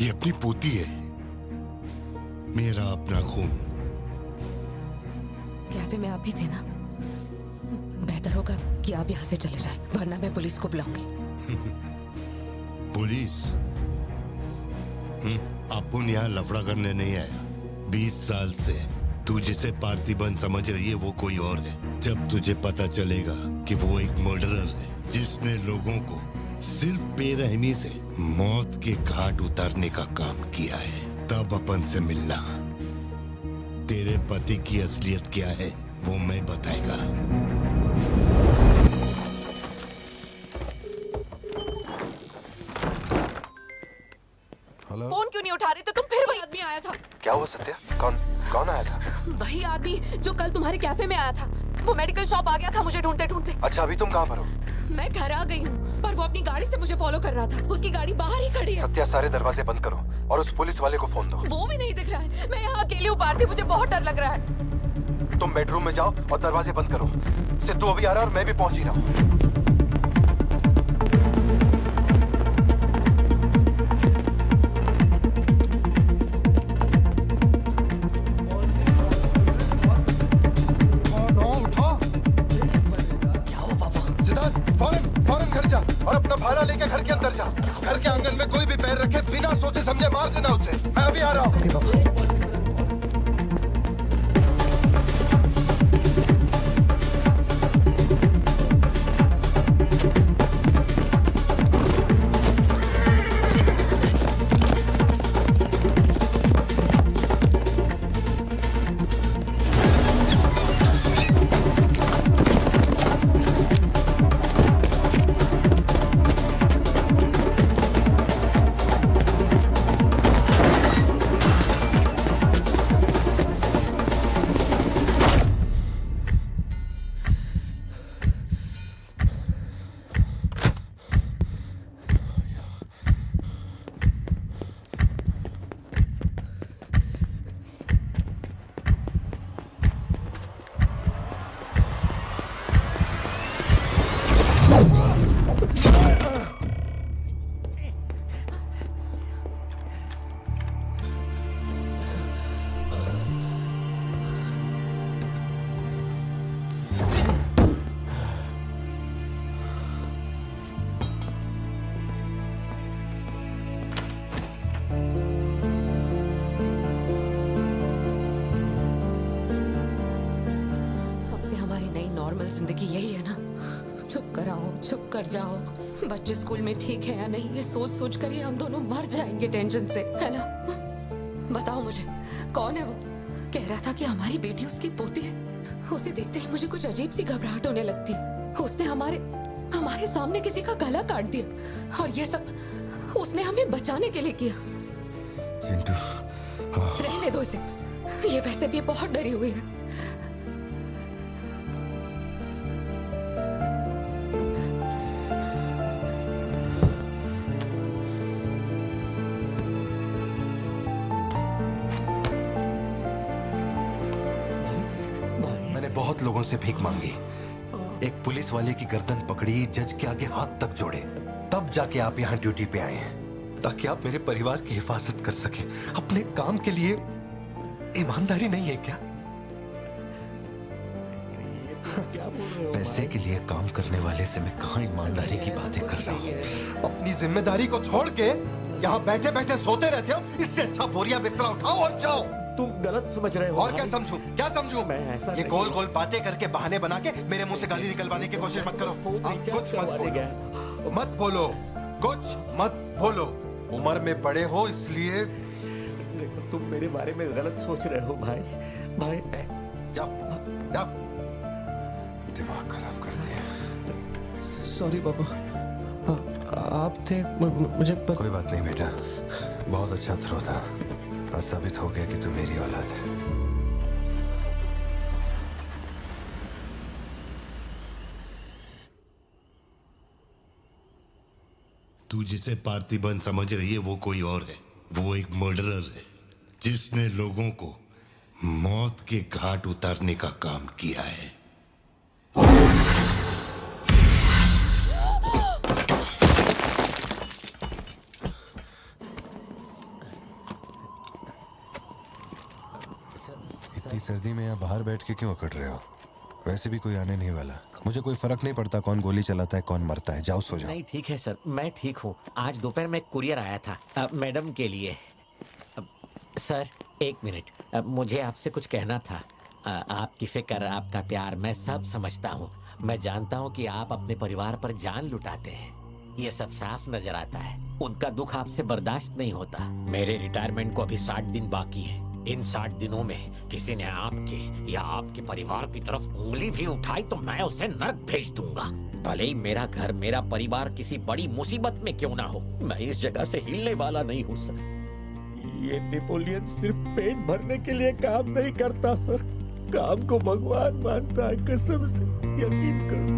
S2: ये अपनी पोती है, मेरा अपना खून।
S15: कैफे में आप भी थे ना? बेहतर होगा कि आप यहाँ से चले जाएं, वरना मैं पुलिस को बुलाऊंगी।
S2: पुलिस? अपन यहाँ लफड़ा करने नहीं आया। 20 साल से तू जिसे पार्थिबन समझ रही है वो कोई और है। जब तुझे पता चलेगा कि वो एक मर्डरर है जिसने लोगों को सिर्फ बेरहमी से मौत के घाट उतारने का काम किया है, तब अपन से मिलना। तेरे पति की असलियत क्या है वो मैं बताएगा।
S1: हेलो?
S15: फोन क्यों नहीं उठा रहे थे तुम? फिर वही आदमी आया था।
S1: क्या हुआ सत्या? कौन आया था?
S15: वही आदमी जो कल तुम्हारे कैफे में आया था। वो मेडिकल शॉप आ गया था मुझे ढूंढते ढूंढते।
S1: अच्छा, अभी तुम कहाँ पर हो?
S15: मैं घर आ गई हूँ, पर वो अपनी गाड़ी से मुझे फॉलो कर रहा था। उसकी गाड़ी बाहर ही खड़ी है।
S1: सत्या, सारे दरवाजे बंद करो और उस पुलिस वाले को फोन दो।
S15: वो भी नहीं दिख रहा है। मैं यहाँ अकेली हूँ पार्थी, मुझे बहुत डर लग रहा है।
S1: तुम बेडरूम में जाओ और दरवाजे बंद करो। सिद्धू अभी आ रहा है और मैं भी पहुंच ही रहा हूँ।
S10: ओके पापा।
S15: जिंदगी यही है ना, चुप कर आओ, चुप कर जाओ। बच्चे स्कूल में ठीक है या नहीं, ये सोच सोच कर ही हम दोनों मर जाएंगे टेंशन से, है ना? बताओ मुझे, कौन है वो? कह रहा था कि हमारी बेटी उसकी पोती है। उसे देखते ही मुझे कुछ अजीब सी घबराहट होने लगती है। उसने हमारे सामने किसी का गला काट दिया, और ये सब उसने हमें बचाने के लिए किया।
S1: चिंटू,
S15: रहने दो इसे, ये वैसे भी बहुत डरी हुई है।
S1: बहुत लोगों से भीख मांगी, एक पुलिस वाले की गर्दन पकड़ी, जज के आगे हाथ तक जोड़े, तब जाके आप यहाँ ड्यूटी पे आए हैं, ताकि आप मेरे परिवार की हिफाजत कर सके। अपने काम के लिए ईमानदारी नहीं है क्या?
S2: क्या बोल रहे हो?
S1: पैसे के लिए काम करने वाले से मैं कहाँ ईमानदारी की बातें कर रहा हूँ? अपनी जिम्मेदारी को छोड़ के यहाँ बैठे बैठे सोते रहते हो। इससे अच्छा बोरिया बिस्तरा उठाओ और जाओ।
S2: तुम गलत समझ रहे हो।
S1: और क्या समझूं? क्या समझूं?
S2: मैं ऐसा
S1: ये गोल गोल बातें करके बहाने बना के मेरे मुंह से गाली निकलवाने की कोशिश मत करो। आप कुछ मत बोलो, मत बोलो, कुछ मत बोलो। उम्र में बड़े हो इसलिए।
S2: देखो, तुम मेरे बारे में गलत सोच रहे हो भाई। भाई
S1: जाओ जाओ, दिमाग खराब कर दिया।
S10: सॉरी पापा, आप थे मुझे
S1: कोई बात नहीं बेटा, बहुत अच्छा थ्रो था। आज साबित हो गया कि तू मेरी औलाद है।
S2: तू जिसे पार्थिबन समझ रही है वो कोई और है। वो एक मर्डरर है जिसने लोगों को मौत के घाट उतारने का काम किया है।
S1: इतनी सर्दी में यहाँ बाहर बैठ के क्यों अकड़ रहे हो? वैसे भी कोई आने नहीं वाला। मुझे कोई फर्क नहीं पड़ता कौन गोली चलाता है, कौन मरता है। जाओ सो जाओ।
S19: नहीं ठीक है सर, मैं ठीक हूँ। आज दोपहर में कुरियर आया था मैडम के लिए। सर एक मिनट, मुझे आपसे कुछ कहना था। आपकी फिक्र, आपका प्यार मैं सब समझता हूँ। मैं जानता हूँ कि आप अपने परिवार पर जान लुटाते हैं, ये सब साफ नजर आता है। उनका दुख आपसे बर्दाश्त नहीं होता। मेरे रिटायरमेंट को अभी 60 दिन बाकी है। इन 60 दिनों में किसी ने आपके या आपके परिवार की तरफ उंगली भी उठाई तो मैं उसे नर्क भेज दूंगा। भले ही मेरा घर, मेरा परिवार किसी बड़ी मुसीबत में क्यों ना हो, मैं इस जगह से हिलने वाला नहीं हूँ सर।
S2: ये नेपोलियन सिर्फ पेट भरने के लिए काम नहीं करता सर, काम को भगवान मानता है। कसम से यकीन करो।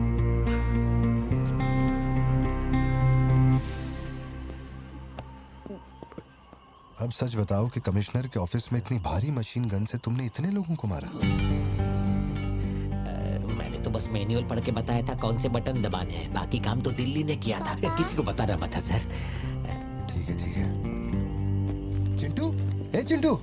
S1: अब सच बताओ कि कमिश्नर के ऑफिस में इतनी भारी मशीन गन से तुमने इतने लोगों को मारा?
S19: मैंने तो बस मैनुअल पढ़ के बताया था कौन से बटन दबाने हैं। बाकी काम तो दिल्ली ने किया था, किसी को बताना मत था सर।
S1: ठीक है ठीक है। चिंटू, ए चिंटू,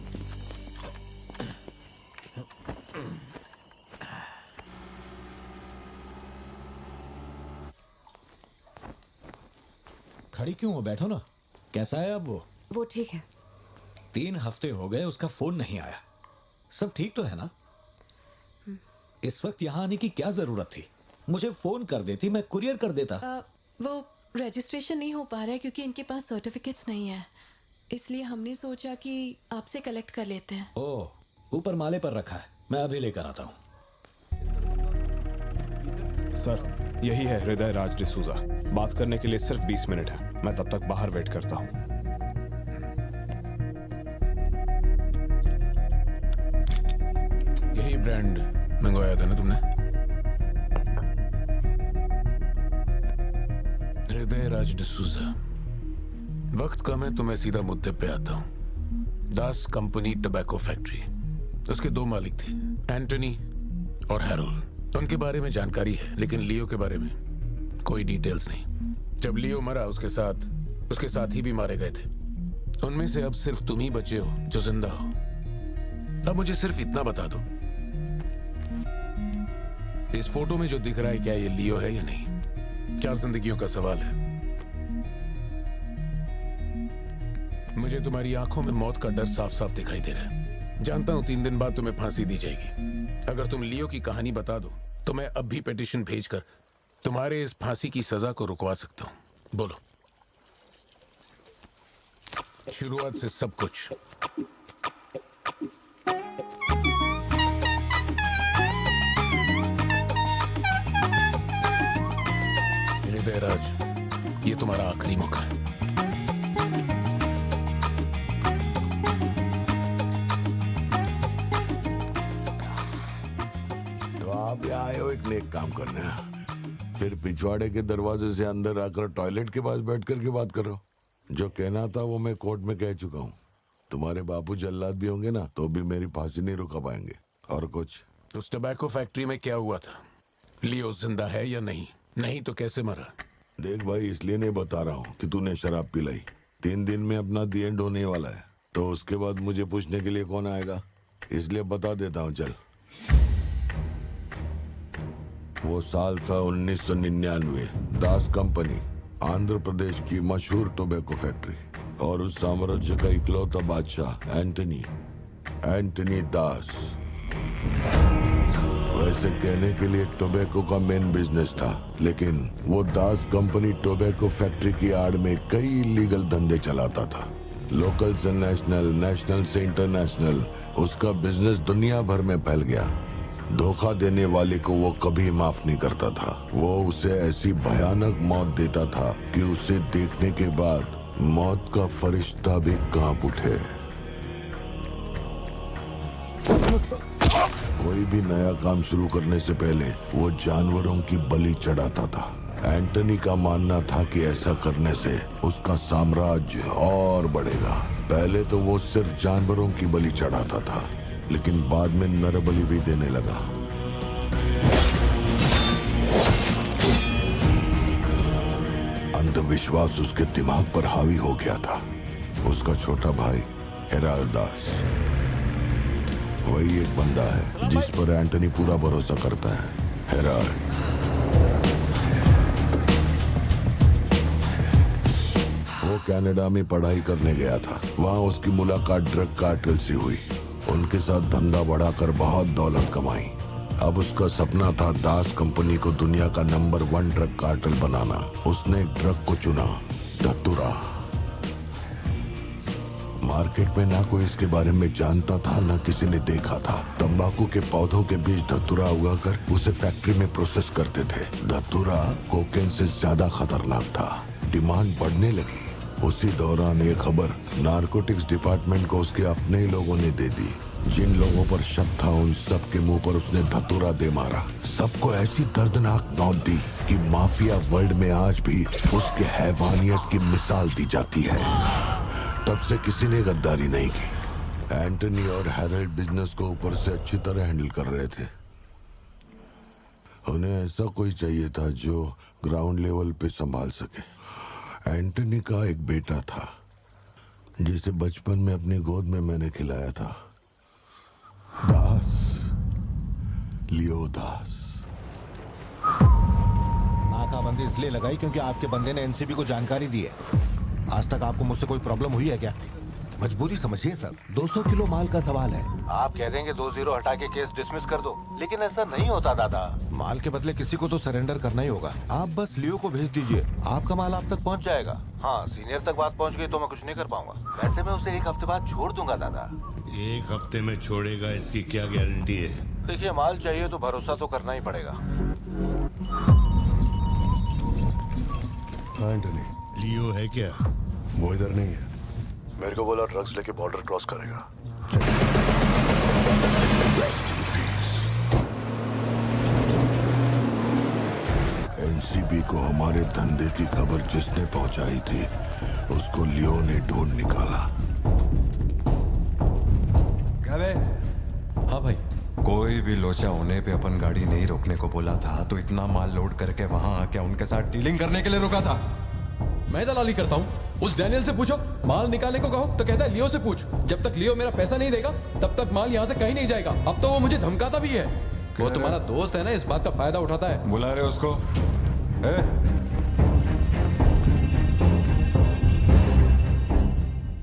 S6: खड़ी क्यों हो? बैठो ना। कैसा है अब वो?
S15: वो ठीक है।
S6: 3 हफ्ते हो गए उसका फोन नहीं आया। सब ठीक तो है ना? इस वक्त यहाँ आने की क्या जरूरत थी? मुझे फोन कर देती, मैं कुरियर कर देता।
S20: वो रजिस्ट्रेशन नहीं हो पा रहा है क्योंकि इनके पास सर्टिफिकेट्स नहीं है, इसलिए हमने सोचा कि आपसे कलेक्ट कर लेते हैं।
S6: ओह, ऊपर माले पर रखा है, मैं अभी लेकर आता हूँ।
S21: सर, यही है हृदय राज डिसूजा। बात करने के लिए सिर्फ 20 मिनट है। मैं तब तक बाहर वेट करता हूँ।
S9: यही ब्रांड मंगवाया था ना तुमने? हृदय राज डिसूजा। वक्त कम है तो मैं सीधा मुद्दे पे आता हूँ। दास कंपनी टोबैको फैक्ट्री, उसके 2 मालिक थे, एंटनी और हैरोल्ड। उनके बारे में जानकारी है, लेकिन लियो के बारे में कोई डिटेल्स नहीं। जब लियो मरा उसके साथी भी मारे गए थे। उनमें से अब सिर्फ तुम ही बचे हो जो जिंदा हो। अब मुझे सिर्फ इतना बता दो, इस फोटो में जो दिख रहा है क्या ये लियो है या नहीं? 4 जिंदगियों का सवाल है। मुझे तुम्हारी आंखों में मौत का डर साफ साफ दिखाई दे रहा है। जानता हूं 3 दिन बाद तुम्हें फांसी दी जाएगी। अगर तुम लियो की कहानी बता दो तो मैं अब भी पिटीशन भेजकर तुम्हारे इस फांसी की सजा को रुकवा सकता हूं। बोलो। शुरुआत से सब कुछ। हृदय राज, ये तुम्हारा आखिरी मौका है।
S2: तो आप यहाँ आए हो एक नेक काम करने, फिर पिछवाड़े के दरवाजे से अंदर आकर टॉयलेट के पास बैठ कर के बात कर रहे हो। जो कहना था वो मैं कोर्ट में कह चुका हूँ। तुम्हारे बापू जल्लाद भी होंगे ना तो भी मेरी फांसी नहीं रुका पाएंगे। और कुछ?
S9: उस टोबैको फैक्ट्री में क्या हुआ था? लियो जिंदा है या नहीं? नहीं तो कैसे मरा?
S2: देख भाई, इसलिए नहीं बता रहा हूँ कि तूने शराब पिलाई। 3 दिन में अपना दी एंड होने वाला है, तो उसके बाद मुझे पूछने के लिए कौन आएगा? इसलिए बता देता हूँ। चल, वो साल था 1999। दास कंपनी, आंध्र प्रदेश की मशहूर टोबैको फैक्ट्री, और उस साम्राज्य का इकलौता बादशाह एंटनी दास। वैसे कहने के लिए टोबैको का मेन बिजनेस था, लेकिन वो दास कंपनी टोबैको फैक्ट्री की आड़ में कई इलीगल धंधे चलाता था। लोकल से नेशनल, नेशनल से इंटरनेशनल, उसका बिजनेस दुनिया भर में फैल गया। धोखा देने वाले को वो कभी माफ नहीं करता था। वो उसे ऐसी भयानक मौत देता था कि उसे देखने के बाद मौत का फरिश्ता भी कांप उठे। कोई भी नया काम शुरू करने से पहले वो जानवरों की बलि चढ़ाता था। एंटनी का मानना था कि ऐसा करने से उसका साम्राज्य और बढ़ेगा। पहले तो वो सिर्फ जानवरों की बलि चढ़ाता था, लेकिन बाद में नर बलि भी देने लगा। अंधविश्वास उसके दिमाग पर हावी हो गया था। उसका छोटा भाई हेराल्ड दास, वही एक बंदा है जिस पर एंटनी पूरा भरोसा करता है। हेराल्ड वो कनाडा में पढ़ाई करने गया था। वहाँ उसकी मुलाकात ड्रग कार्टेल से हुई। उनके साथ धंधा बढ़ाकर बहुत दौलत कमाई। अब उसका सपना था दास कंपनी को दुनिया का नंबर 1 ड्रग कार्टेल बनाना। उसने एक ड्रग को चुना, धतूरा। मार्केट में ना कोई इसके बारे में जानता था, ना किसी ने देखा था। तंबाकू के पौधों के बीच धतूरा उगाकर उसे फैक्ट्री में प्रोसेस करते थे। धतूरा कोकेन से ज्यादा खतरनाक था। डिमांड बढ़ने लगी। उसी दौरान ये खबर नारकोटिक्स डिपार्टमेंट को उसके अपने ही लोगों ने दे दी। जिन लोगों पर शक था उन सब के मुंह पर उसने धतूरा दे मारा। सबको ऐसी दर्दनाक मौत दी कि माफिया वर्ल्ड में आज भी उसके हैवानियत की मिसाल दी जाती है। तब से किसी ने गद्दारी नहीं की। एंटनी और हैरोल्ड बिजनेस को ऊपर से अच्छी तरह हैंडल कर रहे थे। उन्हें ऐसा कोई चाहिए था जो ग्राउंड लेवल पे संभाल सके। एंटनी का एक बेटा था जिसे बचपन में अपनी गोद में मैंने खिलाया था, दास, लियो दास।
S22: नाकाबंदी इसलिए लगाई क्योंकि आपके बंदे ने एनसीबी को जानकारी दी है। आज तक आपको मुझसे कोई प्रॉब्लम हुई है क्या?
S4: मजबूरी समझिए सर, 200 किलो माल का सवाल है।
S1: आप कह देंगे 2-0 हटा के केस डिसमिस कर दो, लेकिन ऐसा नहीं होता दादा। माल के बदले किसी को तो सरेंडर करना ही होगा। आप बस लियो को भेज दीजिए, आपका माल आप तक पहुंच जाएगा। हाँ, सीनियर तक बात पहुंच गई तो मैं कुछ नहीं कर पाऊंगा। वैसे मैं उसे 1 हफ्ते बाद छोड़ दूंगा दादा।
S2: 1 हफ्ते में छोड़ेगा, इसकी क्या गारंटी है?
S1: देखिए, माल चाहिए तो भरोसा तो करना ही पड़ेगा।
S2: एंटनी, लियो है क्या?
S22: वो इधर नहीं है। मेरे को बोला ड्रग्स लेके बॉर्डर क्रॉस करेगा।
S23: एनसीबी को हमारे धंधे की खबर जिसने पहुंचाई थी, उसको लियो ने ढूंढ निकाला।
S1: क्या बे?
S24: हाँ भाई।
S1: कोई भी लोचा होने पे अपन गाड़ी नहीं रोकने को बोला था, तो इतना माल लोड करके वहां आके उनके साथ डीलिंग करने के लिए रुका था।
S24: मैं दलाली करता हूँ? उस डैनियल से पूछो। माल निकालने को कहो तो कहता है लियो से पूछ। जब तक लियो मेरा पैसा नहीं देगा तब तक माल यहाँ से कहीं नहीं जाएगा। अब तो वो मुझे धमकाता भी है। वो तुम्हारा दोस्त है ना, इस बात का फायदा उठाता है।
S1: बुला रहे उसको?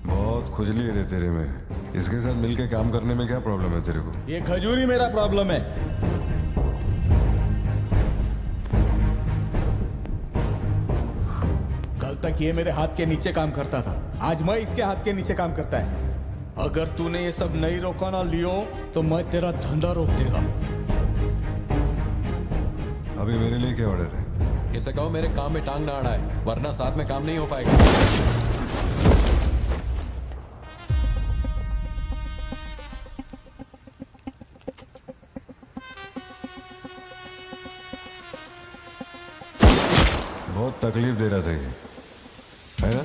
S1: बहुत खुजली है तेरे में। इसके साथ मिलके काम करने में क्या प्रॉब्लम है तेरे को?
S25: ये खजूरी मेरा प्रॉब्लम है। कल तक ये मेरे हाथ के नीचे काम करता था, आज मैं इसके हाथ के नीचे काम करता है। अगर तूने ये सब नहीं रोका ना लियो, तो मैं तेरा धंधा रोक देगा।
S1: अभी मेरे लिए क्या ऑर्डर है?
S24: इसे कहो मेरे काम में टांग ना अड़ाए, वरना साथ में काम नहीं हो पाएगा।
S1: बहुत तकलीफ दे रहा था ये, है ना?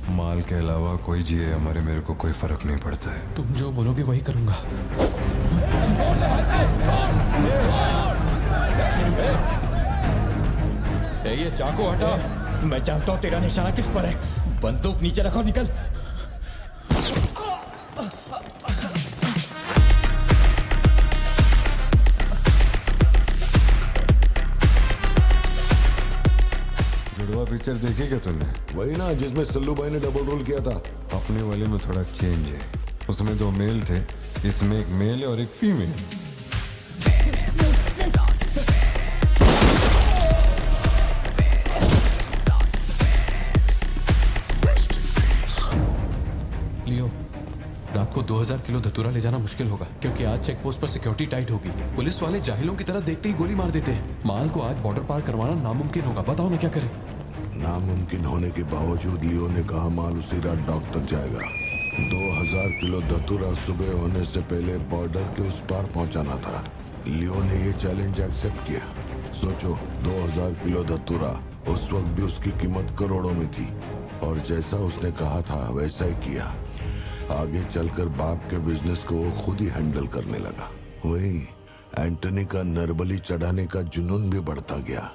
S1: माल के अलावा कोई जिए हमारे, मेरे को कोई फर्क नहीं पड़ता है।
S24: तुम जो बोलोगे वही करूंगा। ये चाकू हटा।
S25: मैं जानता हूं तेरा निशाना किस पर है। बंदूक नीचे रखो, निकल।
S1: जुड़वा पिक्चर देखी क्या तुमने?
S23: वही ना जिसमें सल्लू भाई ने डबल रोल किया था।
S1: अपने वाले में थोड़ा चेंज है। उसमें 2 मेल थे, इसमें 1 मेल है और 1 फीमेल।
S24: लियो, रात को 2000 किलो धतूरा ले जाना मुश्किल होगा, क्योंकि आज चेक पोस्ट पर सिक्योरिटी टाइट होगी। पुलिस वाले जाहिलों की तरह देखते ही गोली मार देते हैं। माल को आज बॉर्डर पार करवाना नामुमकिन होगा। बताओ ना क्या करें?
S23: नामुमकिन होने के बावजूद लियो ने कहा माल उसी रात डॉक तक जाएगा। 2000 किलो धतूरा सुबह होने से पहले बॉर्डर के उस पार पहुंचाना था। लियो ने ये चैलेंज एक्सेप्ट किया। सोचो, 2000 किलो धतूरा उस वक्त भी उसकी कीमत करोड़ों में थी, और जैसा उसने कहा था वैसा ही किया। आगे चलकर बाप के बिजनेस को वो खुद ही हैंडल करने लगा। वही एंटनी का नरबली चढ़ाने का जुनून भी बढ़ता गया।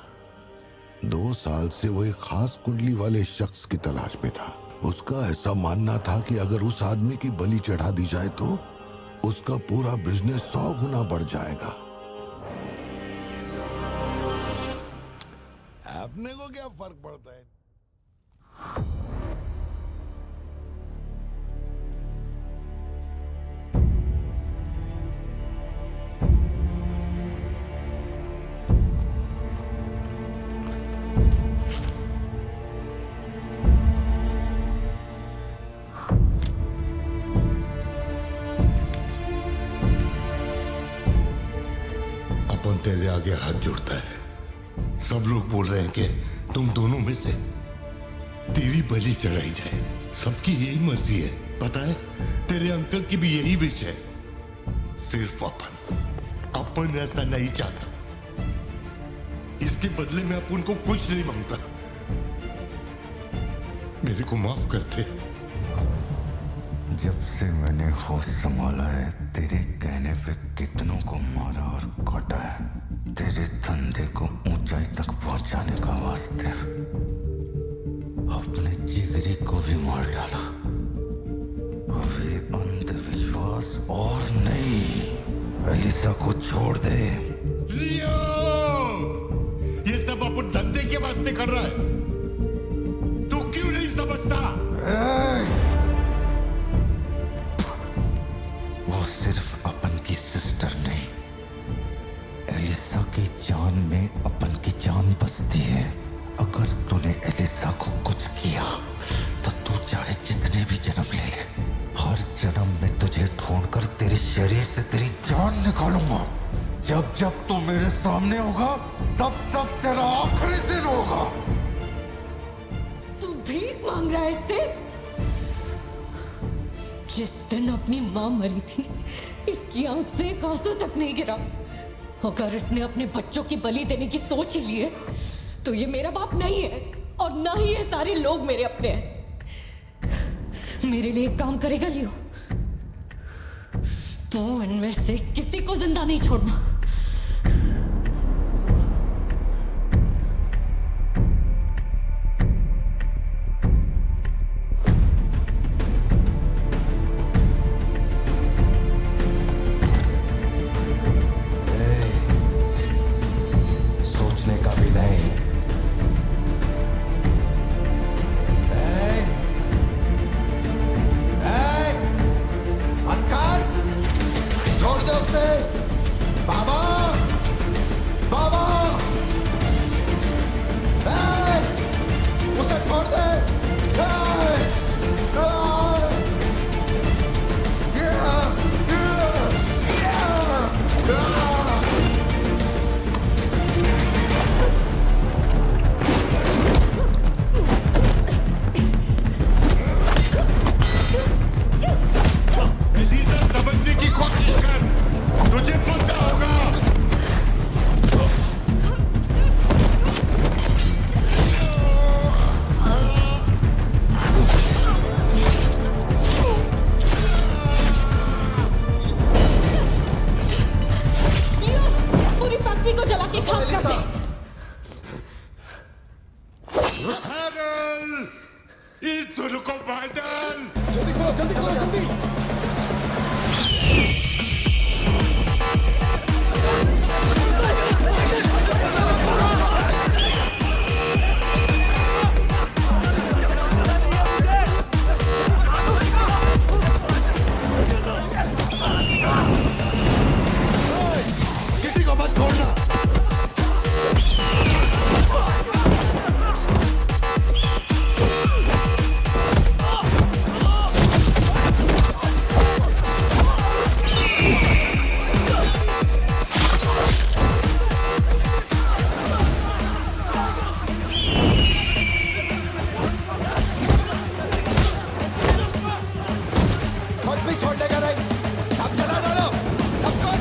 S23: 2 साल से वो एक खास कुंडली वाले शख्स की तलाश में था। उसका ऐसा मानना था कि अगर उस आदमी की बलि चढ़ा दी जाए तो उसका पूरा बिजनेस 100 गुना बढ़ जाएगा। अपने को क्या फर्क पड़ता है?
S2: अपन तेरे आगे हाथ जोड़ता है। सब लोग बोल रहे हैं कि तुम दोनों में से तेरी बलि चढ़ाई जाए। सबकी यही मर्जी है, पता है? तेरे अंकल की भी यही विश है। सिर्फ अपन ऐसा नहीं चाहता। इसके बदले में अपन को कुछ नहीं मांगता। मेरे को माफ करते।
S1: जब से मैंने होश संभाला है, तेरे कहने पे कितनों को मारा और काटा है। तेरे धंधे को ऊंचाई तक पहुंचाने का वास्ते अपने जिगरी को भी मार डाला। अब ये अंधविश्वास और नहीं, एलिसा को छोड़ दे।
S2: लियो, ये सब अपन धंधे के वास्ते कर रहा है, तू क्यों नहीं समझता?
S1: वो सिर्फ अपन की सिस्टर नहीं, एलिसा की जान में अपन की जान बसती है। अगर तूने एलिसा को कुछ किया तो तू चाहे जितने भी जन्म ले ले, हर जन्म में तुझे ढूंढकर तेरे शरीर से तेरी जान निकालूंगा। जब जब तू मेरे सामने होगा तब तब तेरा आखिरी दिन होगा।
S15: तू भीख मांग रहा है इससे? जिस दिन अपनी मां मरी थी, इसकी आंख से एक आंसू तक नहीं गिरा। अगर इसने अपने बच्चों की बलि देने की सोच ही ली है तो ये मेरा बाप नहीं है, और ना ही ये सारे लोग मेरे अपने हैं। मेरे लिए एक काम करेगा लियो, तो इनमें से किसी को जिंदा नहीं छोड़ना।
S1: सोचने का भी नहीं। अक्कर, छोड़ दो उसे। बाबा, बाबा, उसे छोड़ दे।
S2: एलिसा, समझने की कोशिश कर, तुझे पता होगा।
S15: लियो, पूरी फैक्ट्री को जला के खाक कर दे।
S2: हैरल, इस दोनों को मार डाल।
S25: जल्दी करो, जल्दी करो, जल्दी।
S2: किसी को मत छोड़ना।
S1: कुछ भी छोड़ने का नहीं, सब जला डालो, सब कुछ।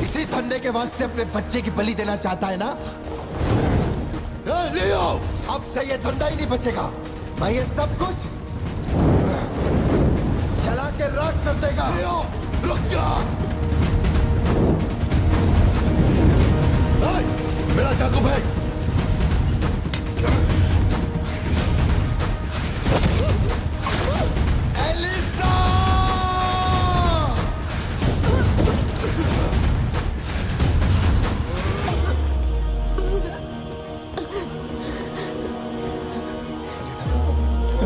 S1: इसी धंधे के वास्ते अपने बच्चे की बलि देना चाहता है ना? लियो, अब से ये धंधा ही नहीं बचेगा। मैं ये सब कुछ जला के राख कर देगा। लियो, रुक जा। मेरा चाकू फेंक। Elisa!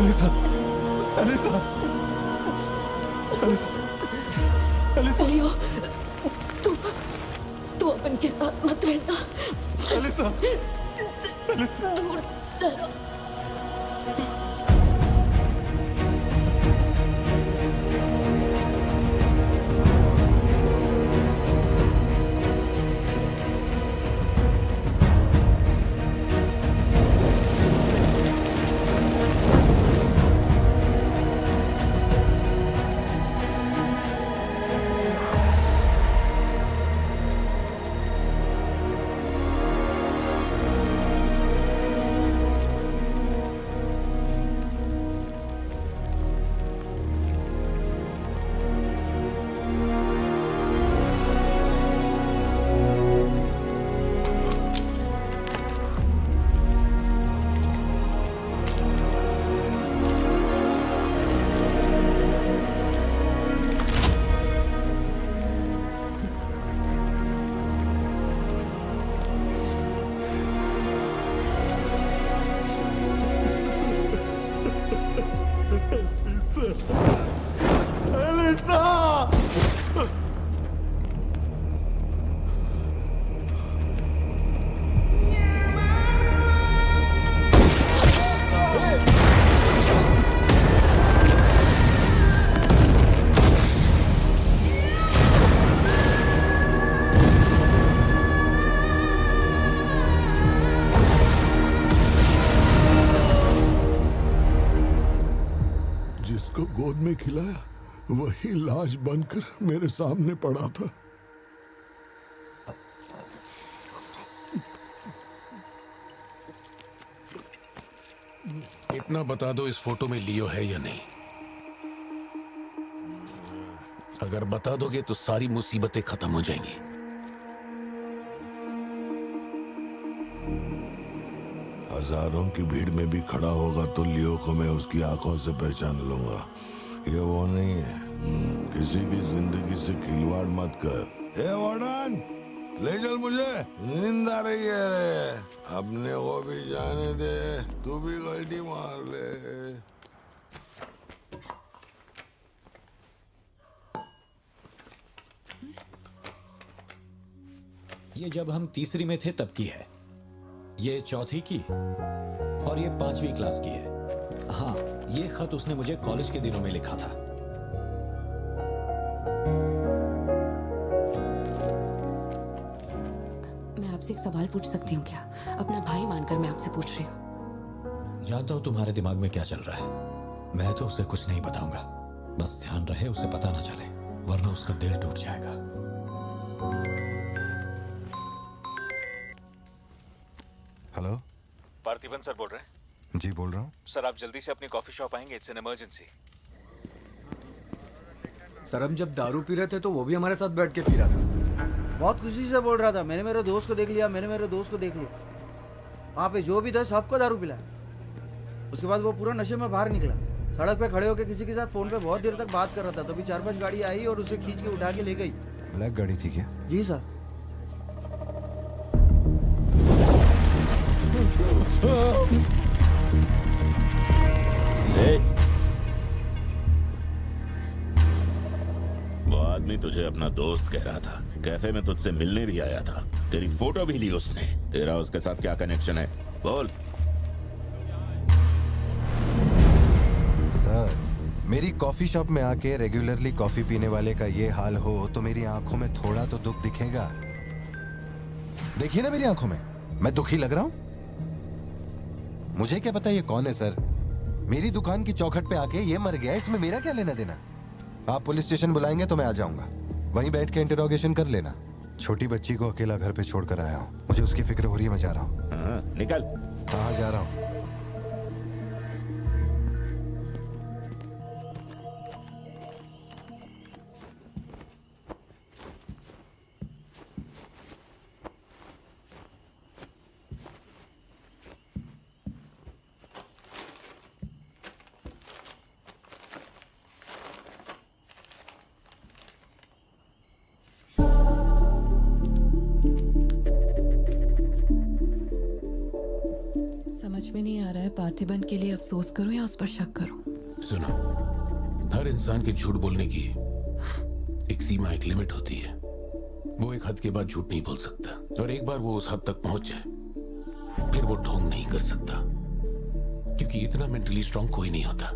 S1: Elisa, Elisa, Elisa, Elisa.
S15: Leo, तू अपन के साथ मत रहना।
S1: एलिसा,
S20: दूर चलो।
S23: जिसको गोद में खिलाया वही लाश बनकर मेरे सामने पड़ा था।
S9: इतना बता दो, इस फोटो में लियो है या नहीं? अगर बता दोगे तो सारी मुसीबतें खत्म हो जाएंगी।
S23: हजारों की भीड़ में भी खड़ा होगा तो लियो को मैं उसकी आंखों से पहचान लूंगा। ये वो नहीं है। किसी की जिंदगी से खिलवाड़ मत कर। ए वार्डन, ले चल मुझे, नींद आ रही है रे। अपने को भी जाने दे, तू भी गलती मार ले।
S6: ये जब हम तीसरी में थे तब की है, ये चौथी की और ये 5वीं क्लास की है। हाँ, ये खत उसने मुझे कॉलेज के दिनों में लिखा था।
S15: मैं आपसे एक सवाल पूछ सकती हूँ क्या? अपना भाई मानकर मैं आपसे पूछ रही हूँ।
S6: जानता हूँ तुम्हारे दिमाग में क्या चल रहा है। मैं तो उसे कुछ नहीं बताऊंगा, बस ध्यान रहे उसे पता ना चले, वरना उसका दिल टूट जाएगा।
S1: हेलो,
S8: पार्थिबन सर बोल रहे हैं?
S1: जी बोल रहा हूँ।
S8: सर आप जल्दी से अपनी कॉफी शॉप आएंगे? It's an emergency.
S11: सर हम जब दारू पी रहे थे तो वो भी हमारे साथ बैठ के पी रहा था।
S7: बहुत खुशी से बोल रहा था, मैंने मेरे दोस्त को देख लिया, मैंने मेरे दोस्त को देख लिया। वहाँ पे जो भी था सबको दारू पिलाया। उसके बाद वो पूरा नशे में बाहर निकला, सड़क पे खड़े होकर किसी के साथ फोन पे बहुत देर तक बात कर रहा था। तभी 4-5 गाड़ी आई और उसे खींच के उठा के ले गई।
S1: ब्लैक गाड़ी थी क्या?
S7: जी सर।
S5: वो आदमी तुझे अपना दोस्त कह रहा था, कैफे में तुझसे मिलने भी आया था, तेरी फोटो भी ली उसने। तेरा उसके साथ क्या कनेक्शन है? बोल।
S1: सर, मेरी कॉफी शॉप में आके रेगुलरली कॉफी पीने वाले का ये हाल हो तो मेरी आंखों में थोड़ा तो दुख दिखेगा। देखिए ना मेरी आंखों में, मैं दुखी लग रहा हूं? मुझे क्या पता ये कौन है सर। मेरी दुकान की चौखट पे आके ये मर गया, इसमें मेरा क्या लेना देना। आप पुलिस स्टेशन बुलाएंगे तो मैं आ जाऊंगा, वहीं बैठ के इंटरोगेशन कर लेना। छोटी बच्ची को अकेला घर पे छोड़कर आया हूँ, मुझे उसकी फिक्र हो रही है। मैं जा रहा हूँ।
S5: निकल।
S1: हाँ जा रहा हूँ।
S20: समझ में नहीं आ रहा है पार्थिबन के लिए अफसोस करूं या उस पर शक करूं।
S9: सुनो, हर इंसान के झूठ बोलने की एक सीमा, एक लिमिट होती है। वो एक हद के बाद झूठ नहीं बोल सकता, और एक बार वो उस हद तक पहुंच जाए फिर वो ढोंग नहीं कर सकता, क्योंकि इतना मेंटली स्ट्रांग कोई नहीं होता।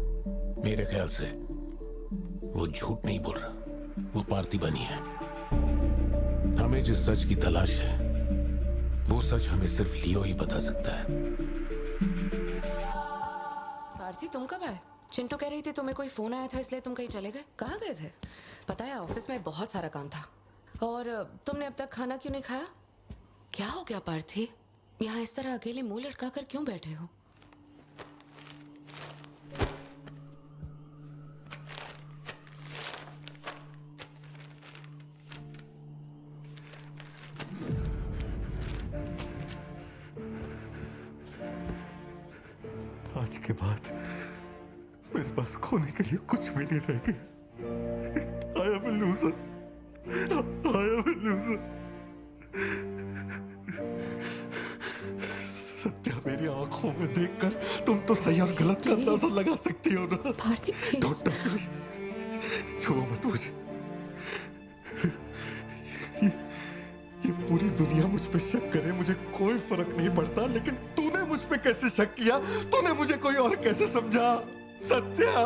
S9: मेरे ख्याल से वो झूठ नहीं बोल रहा, वो पार्थिबन ही है। हमें जिस सच की तलाश है वो सच हमें सिर्फ लियो ही बता सकता है।
S15: पार्थी, तुम कब आए? चिंटू कह रही थी तुम्हें कोई फोन आया था इसलिए तुम कहीं चले गए। कहाँ गए थे? पता है ऑफिस में बहुत सारा काम था। और तुमने अब तक खाना क्यों नहीं खाया? क्या हो गया पार्थी? यहाँ इस तरह अकेले मुंह लटका कर क्यों बैठे हो?
S22: आज के बाद मेरे पास खोने के लिए कुछ भी नहीं रह गया। I am a loser. I am a loser. Satya, मेरी आंखों में देखकर तुम तो सही और गलत का अंदाजा लगा सकती हो ना। Don't touch me. छुओ मत मुझे। ये पूरी दुनिया मुझ पे शक करे, मुझे कोई फर्क नहीं पड़ता, लेकिन तूने मुझ पे कैसे शक किया? तूने मुझे कोई और कैसे समझा? सत्या,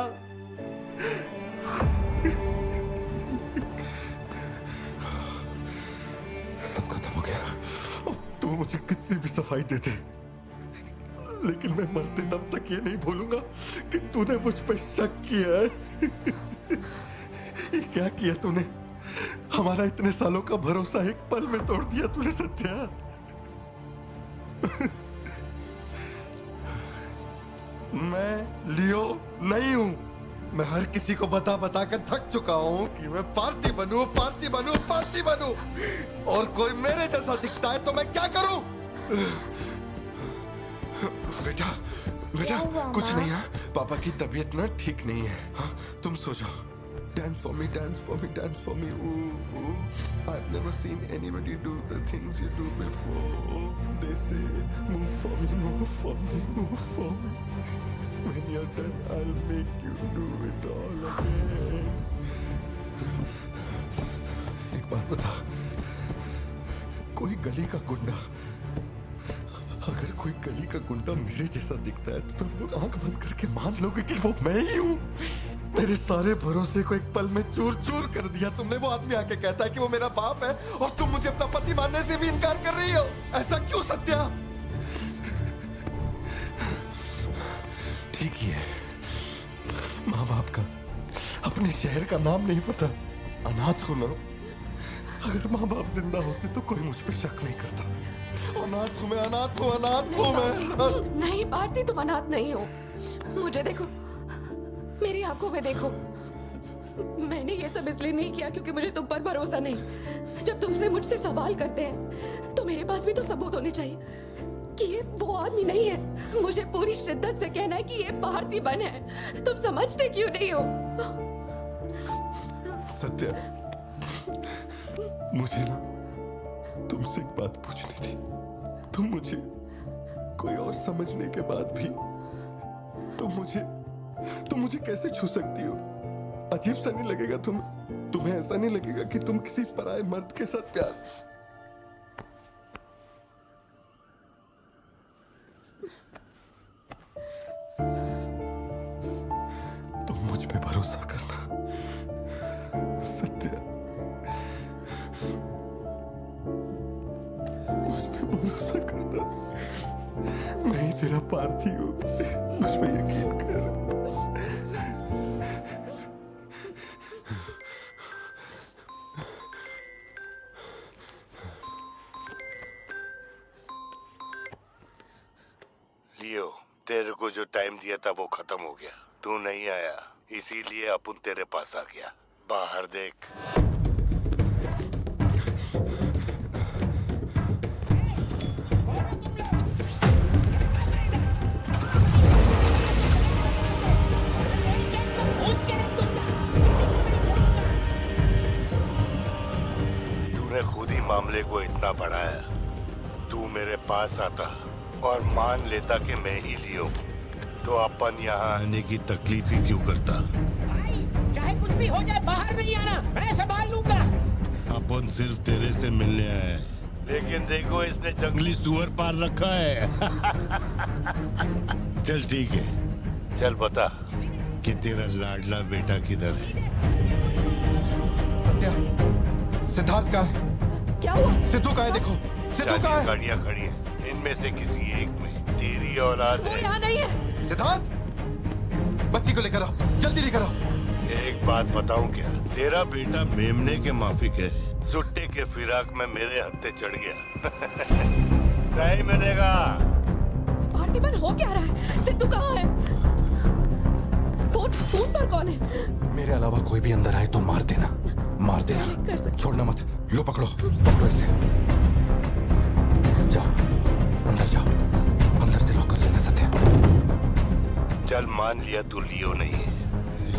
S22: सब खत्म हो गया। अब तू मुझे कितनी भी सफाई दे दे, लेकिन मैं मरते दम तक ये नहीं भूलूंगा कि तूने मुझ पे शक किया है। ये क्या किया तूने? हमारा इतने सालों का भरोसा एक पल में तोड़ दिया तूने सत्या। मैं लियो नहीं हूं। मैं हर किसी को बता बता कर थक चुका हूं कि मैं पार्थी बनूं, पार्थी बनूं, पार्थी बनूं, और कोई मेरे जैसा दिखता है तो मैं क्या करूं? बेटा, बेटा कुछ नहीं है। पापा की तबीयत ना ठीक नहीं है। हाँ, तुम सो जाओ। Dance for me, dance for me, dance for me. Ooh, ooh. I've never seen anybody do the things you do before. They say, move for me, move for me, move for me. When you're done, I'll make you do it all again. एक बात बता, कोई गली का गुंडा, अगर कोई गली का गुंडा मेरे जैसा दिखता है तो तुम लोग आंख बंद करके मान लोगे कि वो मैं ही हूँ? मेरे सारे भरोसे को एक पल में चूर चूर कर दिया तुमने। वो आदमी आके कहता है कि वो मेरा बाप है और तुम मुझे अपना पति मानने से भी इनकार कर रही हो। ऐसा क्यों सत्या? ठीक ही है, माँ बाप का, अपने शहर का नाम नहीं पता, अनाथ हो ना। अगर माँ बाप जिंदा होते तो कोई मुझ पे शक नहीं करता। अनाथ हूँ मैं, अनाथ हूँ, अनाथ हूँ मैं।
S15: नहीं पार्थी, तुम अनाथ नहीं हो। मुझे देखो, मेरी आंखों में देखो। मैंने ये सब इसलिए नहीं किया क्योंकि मुझे तुम पर भरोसा नहीं। जब दूसरे मुझसे सवाल करते हैं तो मेरे पास भी तो सबूत होने चाहिए कि ये वो आदमी नहीं है। मुझे पूरी शिद्दत से कहना है कि ये पार्थिबन है। तुम समझते क्यों नहीं हो?
S22: सत्या, मुझे ना तुमसे एक बात पूछनी थी। तुम मुझे कोई और समझने के बाद भी तुम मुझे कैसे छू सकती हो? अजीब सा नहीं लगेगा तुम्हें ऐसा नहीं लगेगा कि तुम किसी पराये मर्द के साथ प्यार? तुम मुझ पे भरोसा करना सत्या, मुझ पे भरोसा करना। मैं ही तेरा पार्थी हूँ, मुझ पे यकीन कर।
S2: लियो, तेरे को जो टाइम दिया था वो खत्म हो गया। तू नहीं आया, इसीलिए अपन तेरे पास आ गया। बाहर देख। तूने खुद ही मामले को इतना बढ़ाया। तू मेरे पास आता और मान लेता कि मैं ही लियो, तो अपन यहाँ आने की तकलीफ ही क्यों करता?
S12: चाहे कुछ भी हो जाए, बाहर नहीं आना, मैं संभाल लूंगा।
S2: अपन सिर्फ तेरे से मिलने आए, लेकिन देखो इसने जंगली सुअर पाल रखा है। चल ठीक है, चल बता कि तेरा लाडला बेटा किधर है।
S1: सत्या, सिद्धार्थ कहाँ है?
S15: क्या हुआ?
S1: सिद्धू कहाँ है? देखो सिद्धू कहाँ है?
S2: गाड़ियां खड़ी हैं, इनमें से किसी एक में तेरी औलाद
S15: वो
S2: है।
S15: यहाँ नहीं है।
S1: सिद्धार्थ, बच्ची को लेकर आओ, जल्दी लेकर आओ।
S2: एक बात बताऊं क्या, तेरा बेटा मेमने के माफिक है। सुट्टे के फिराक में मेरे हत्थे चढ़ गया। नहीं मिलेगा।
S15: पार्थिबन हो क्या रहा है? सिद्धू कहाँ है? फोन पर कौन है?
S1: मेरे अलावा कोई भी अंदर आए तो मार देना, मार देना।
S15: कर सकते।
S1: छोड़ना मत। लो पकड़ो, पकड़ो इसे। जाओ अंदर जाओ, अंदर से लॉक कर लेना सत्या।
S2: चल मान लिया तू लियो नहीं है,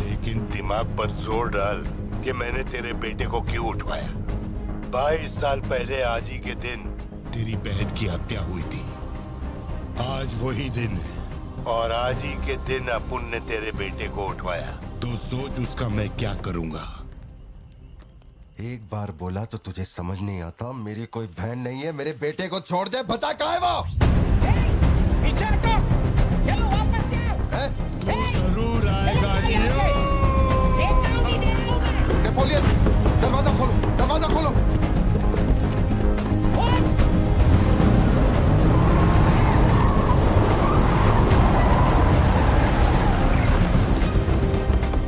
S2: लेकिन दिमाग पर जोर डाल कि मैंने तेरे बेटे को क्यों उठवाया। 22 साल पहले आज ही के दिन तेरी बहन की हत्या हुई थी। आज वही दिन है और आज ही के दिन अपुन ने तेरे बेटे को उठवाया। तो सोच उसका मैं क्या करूंगा।
S1: एक बार बोला तो तुझे समझ नहीं आता। मेरी कोई बहन नहीं है, मेरे बेटे को छोड़ दे। बता कहाँ है वो?
S12: चलो वापस जाओ।
S2: तू जरूर आएगा
S1: नेपोलियन, दरवाजा खोलो, दरवाजा खोलो।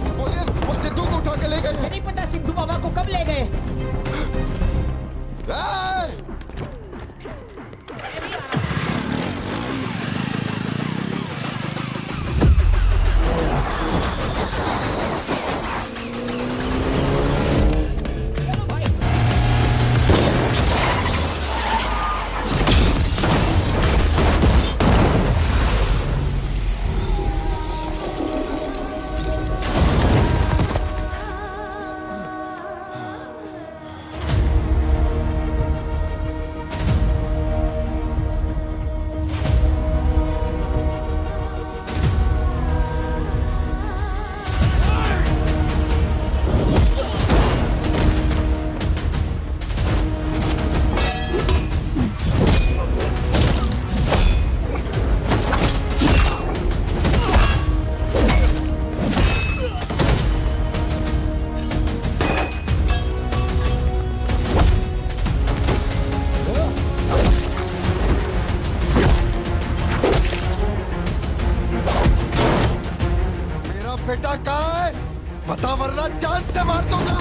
S1: नेपोलियन, वो सिद्धू को उठा के ले गए।
S12: नहीं पता सिद्धू बाबा को कब ले गए।
S1: बेटा कहाँ है? बता वरना जान से मार दूंगा।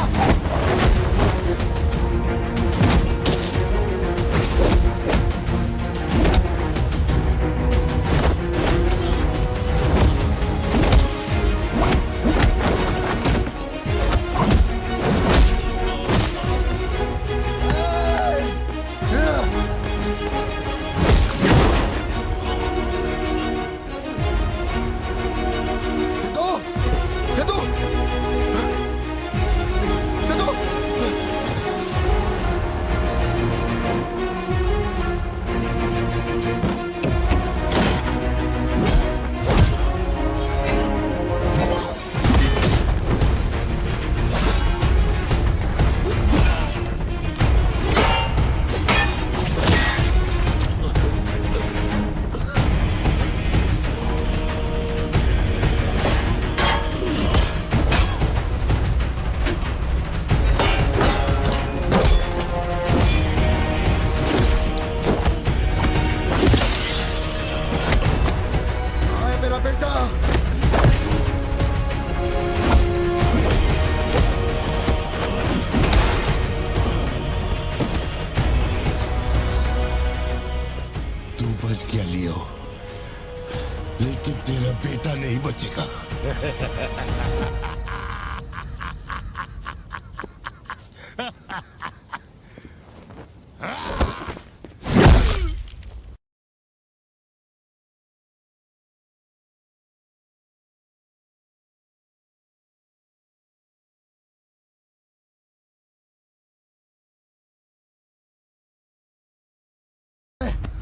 S2: लेकिन तेरा बेटा नहीं बचेगा।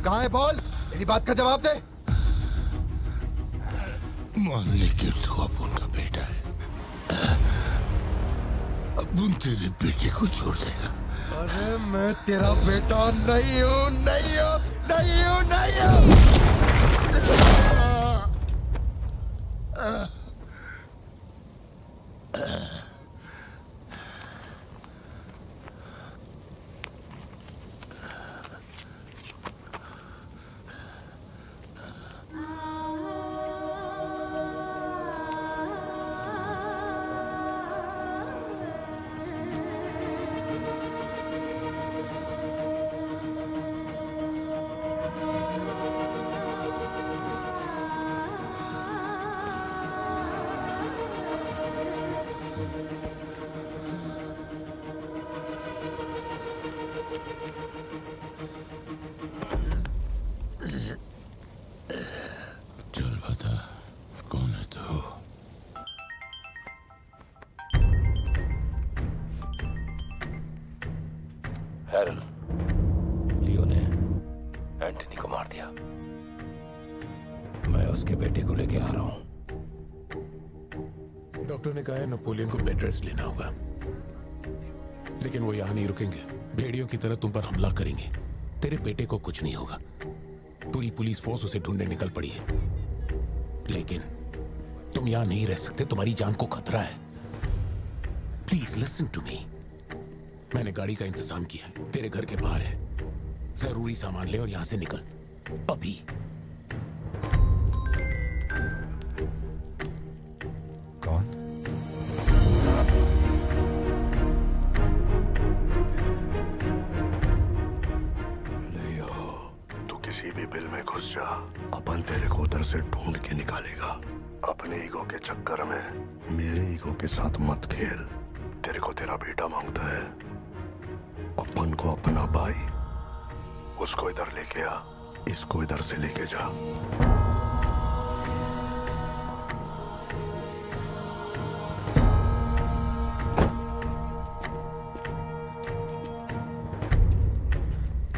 S1: कहाँ है बोल? मेरी बात का जवाब दे।
S2: मान ले कि तू अपुन का बेटा है। अब तुम तेरे बेटे को छोड़ देगा।
S22: अरे मैं तेरा बेटा नहीं हूँ, नहीं हूँ, नहीं हूँ, नहीं हूँ।
S5: चल बता, कौन है तू?
S9: हैरल, लियो ने एंटनी को मार दिया। मैं उसके बेटे को लेके आ रहा हूं। डॉक्टर ने कहा है नेपोलियन को बेड रेस्ट लेना होगा, लेकिन वो यहां नहीं रुकेंगे। भेड़ियों की तरह तुम पर हमला करेंगे। तेरे बेटे को कुछ नहीं होगा। पूरी पुलिस फोर्स उसे ढूंढने निकल पड़ी है, लेकिन तुम यहां नहीं रह सकते। तुम्हारी जान को खतरा है। Please listen to me. मैंने गाड़ी का इंतजाम किया है, तेरे घर के बाहर है। जरूरी सामान ले और यहां से निकल अभी।
S1: कौन?
S23: लियो, तू किसी भी बिल में घुस जा, अपन तेरे को उधर से ढूंढ के निकालेगा। अपने ईगो के चक्कर में मेरे ईगो के साथ मत खेल। तेरे को तेरा बेटा मांगता है, अपन को अपना भाई। उसको इधर लेके आ, इसको इधर से लेके जा।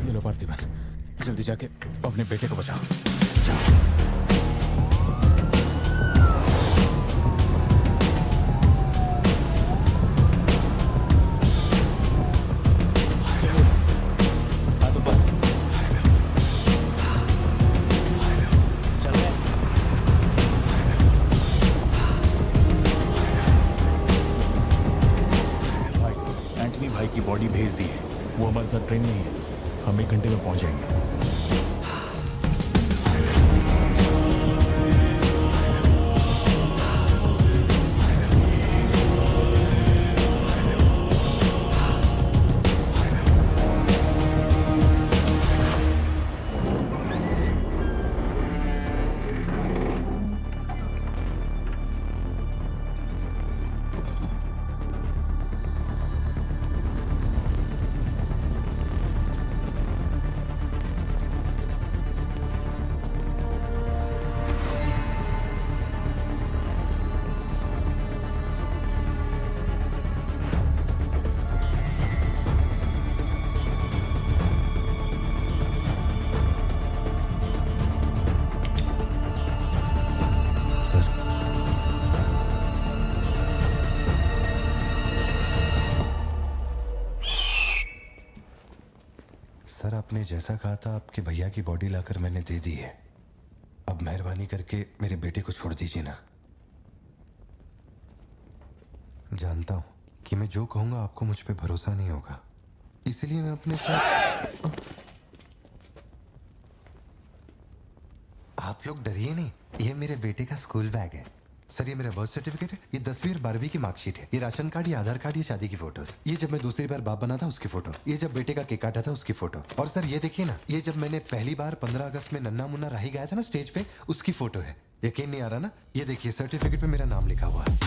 S21: ये लो पार्थिवन, जल्दी जाके अपने बेटे को बचाओ।
S3: एंटनी भाई की बॉडी भेज दी है। वो हमारे साथ ट्रेन नहीं है। हम 1 घंटे में पहुंच जाएंगे।
S1: सर, आपने जैसा कहा था आपके भैया की बॉडी लाकर मैंने दे दी है। अब मेहरबानी करके मेरे बेटे को छोड़ दीजिए ना। जानता हूं कि मैं जो कहूंगा आपको मुझ पे भरोसा नहीं होगा, इसलिए मैं अपने साथ। आप लोग डरिए नहीं, ये मेरे बेटे का स्कूल बैग है। सर, ये मेरा बर्थ सर्टिफिकेट है, ये 10वीं और 12वीं की मार्कशीट है, ये राशन कार्ड, ये आधार कार्ड, ये शादी की फोटोज, ये जब मैं दूसरी बार बाप बना था उसकी फोटो, ये जब बेटे का केक काटा था उसकी फोटो, और सर ये देखिए ना, ये जब मैंने पहली बार 15 अगस्त में नन्ना मुन्ना राही गाया था ना स्टेज पे, उसकी फोटो है। यकीन नहीं आ रहा ना? ये देखिए सर्टिफिकेट पे मेरा नाम लिखा हुआ है।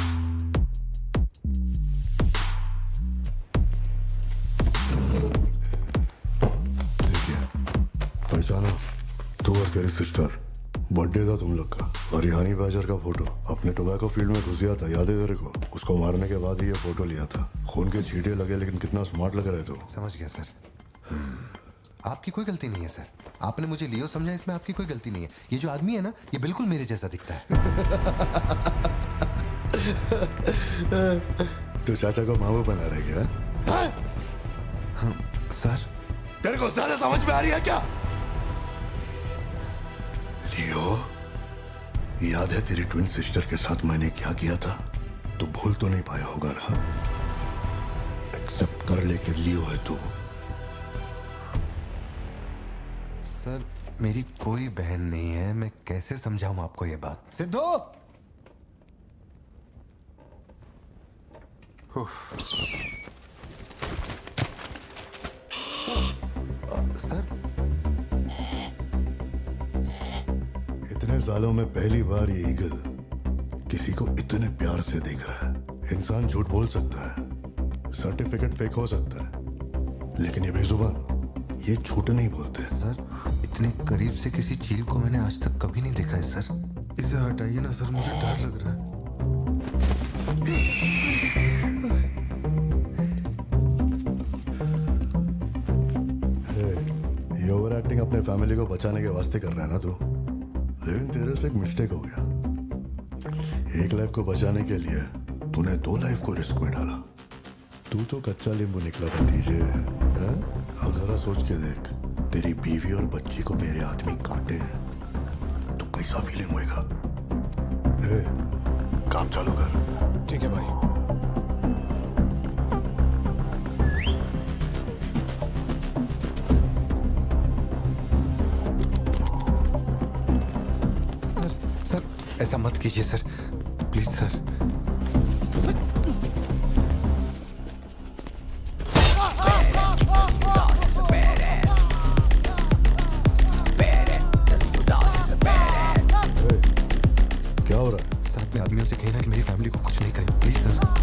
S23: पहचाना? तू और तेरी सिस्टर। बर्थडे था तुम लोग का, और रिहानी बाजार का फोटो। अपने टोबैको फील्ड में घुस गया था, याद है तेरे को? उसको मारने के बाद ही ये फोटो लिया था। खून के छींटे लगे, लेकिन कितना स्मार्ट लग रहा है तू।
S1: समझ गया सर। आपकी कोई गलती नहीं है सर। आपने मुझे लियो समझा, इसमें आपकी कोई गलती नहीं है। ये जो आदमी है ना, ये बिल्कुल मेरे जैसा दिखता है।
S23: तो चाचा को मामू बना रहे क्या?
S1: हाँ, सर
S23: तेरे को ज्यादा समझ में आ रही है क्या? लियो, याद है तेरी ट्विन सिस्टर के साथ मैंने क्या किया था? तू भूल तो नहीं पाया होगा ना? एक्सेप्ट कर ले कि लियो है तू।
S1: सर मेरी कोई बहन नहीं है, मैं कैसे समझाऊं आपको ये बात? सिद्धू! सर
S23: इतने सालों में पहली बार ये ईगल किसी को इतने प्यार से देख रहा है। इंसान झूठ बोल सकता है, सर्टिफिकेट फेक हो सकता है, लेकिन ये बेजुबान, ये झूठ नहीं बोलते।
S1: सर इतने करीब से किसी चील को मैंने आज तक कभी नहीं देखा है सर। इसे हटाइए ना सर, मुझे डर लग रहा है।
S23: ये ओवर एक्टिंग अपने फैमिली को बचाने के वास्ते कर रहा है ना तू, लेकिन तेरे से एक मिस्टेक हो गया। एक लाइफ को बचाने के लिए तूने 2 लाइफ को रिस्क में डाला। तू तो कच्चा नींबू निकला भतीजे। अब जरा सोच के देख, तेरी बीवी और बच्ची को मेरे आदमी काटे तो कैसा फीलिंग होएगा? काम चालू कर।
S21: ठीक है भाई।
S1: ऐसा मत कीजिए सर, प्लीज सर।
S23: क्या हो रहा है?
S1: सर अपने आदमियों से कहना कि मेरी फैमिली को कुछ नहीं करें, प्लीज सर।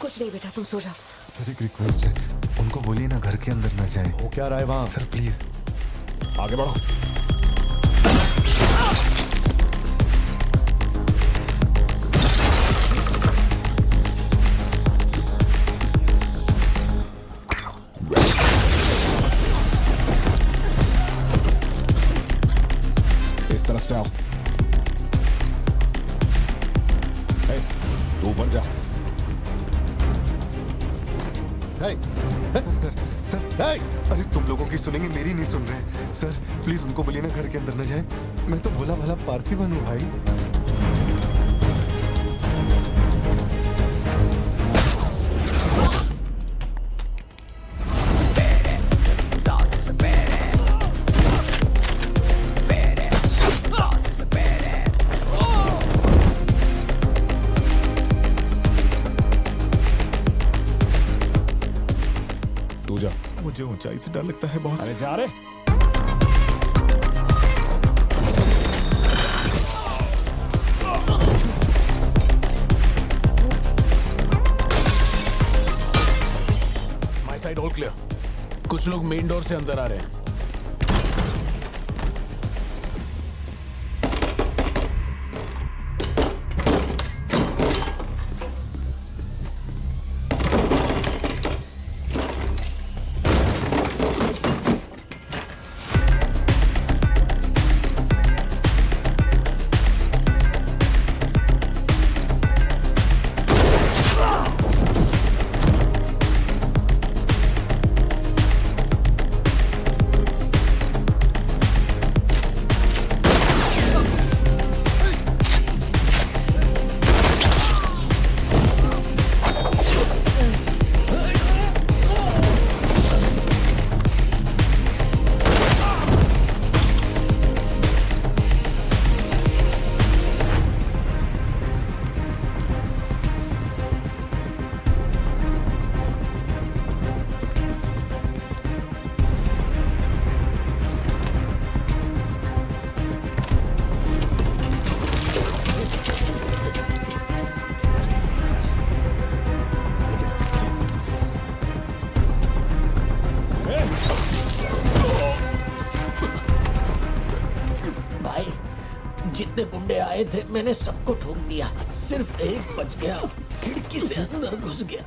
S15: कुछ नहीं बेटा, तुम सो जाओ।
S1: सर एक रिक्वेस्ट है, उनको बोलिए ना घर के अंदर ना जाए।
S23: हो क्या रहा है वहां?
S1: सर प्लीज
S21: आगे बढ़ो। इस तरफ से आओ। तू ऊपर जा।
S1: सर सर सर अरे तुम लोगों की सुनेंगे, मेरी नहीं सुन रहे। सर प्लीज उनको बोलिए ना घर के अंदर न जाए। मैं तो भोला भाला पार्थिवन हूँ भाई।
S21: मुझे ऊंचाई से डर लगता है बहुत। अरे जा रे।
S9: My side all clear. कुछ लोग मेन डोर से अंदर आ रहे हैं।
S19: जितने गुंडे आए थे मैंने सबको ठोक दिया, सिर्फ एक बच गया, खिड़की से अंदर घुस गया।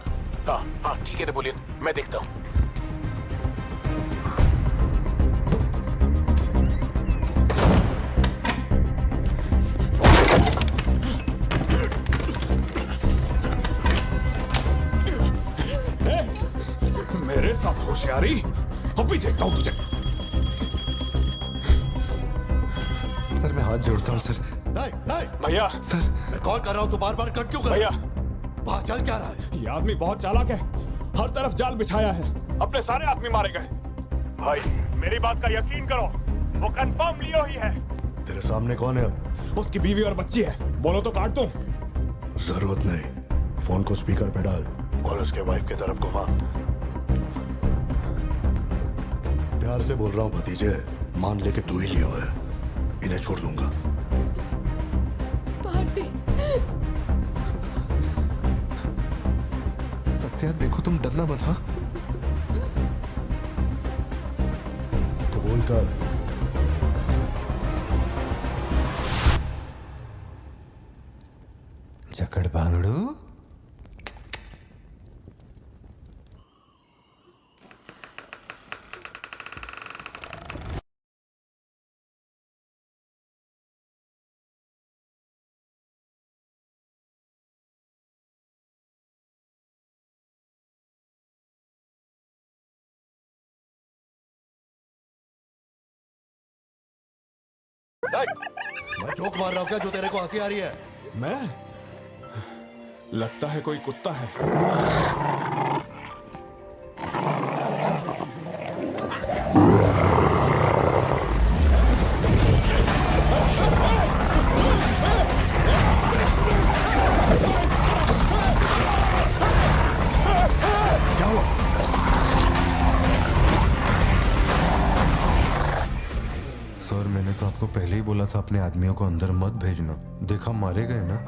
S9: हाँ हाँ ठीक है नेपोलियन, मैं देखता हूँ।
S21: मेरे साथ होशियारी, अभी देखता हूँ तुझे।
S22: सर मैं हाथ जोड़ता हूँ सर।
S21: भैया
S22: सर
S23: मैं कॉल कर रहा हूँ तो बार बार कट क्यों कर
S21: भैया,
S23: वहाँ चल क्या रहा है?
S21: ये आदमी बहुत चालाक है, हर तरफ जाल बिछाया है, अपने सारे आदमी मारे गए। भाई मेरी बात का यकीन करो, वो कंफर्म लियो ही है।
S23: तेरे सामने कौन है अब?
S21: उसकी बीवी और बच्ची है, बोलो तो काट दूं।
S23: जरूरत नहीं, फोन को स्पीकर पे डाल और उसके वाइफ की तरफ घुमा। प्यार से बोल रहा हूँ भतीजे, मान ले कि तू ही लियो है, इन्हें छोड़ दूंगा।
S15: भारती,
S22: सत्या देखो तुम डरना मत। हाँ
S23: कबूल कर।
S1: जकड़ बांगड़ू।
S23: मैं जोक मार रहा हूँ क्या जो तेरे को हंसी आ रही है?
S21: मैं? लगता है कोई कुत्ता है।
S23: क्या हुआ?
S1: सर मैंने तो आपको पहले ही बोला था अपने आदमियों को अंदर मत भेजना, देखा मारे गए ना।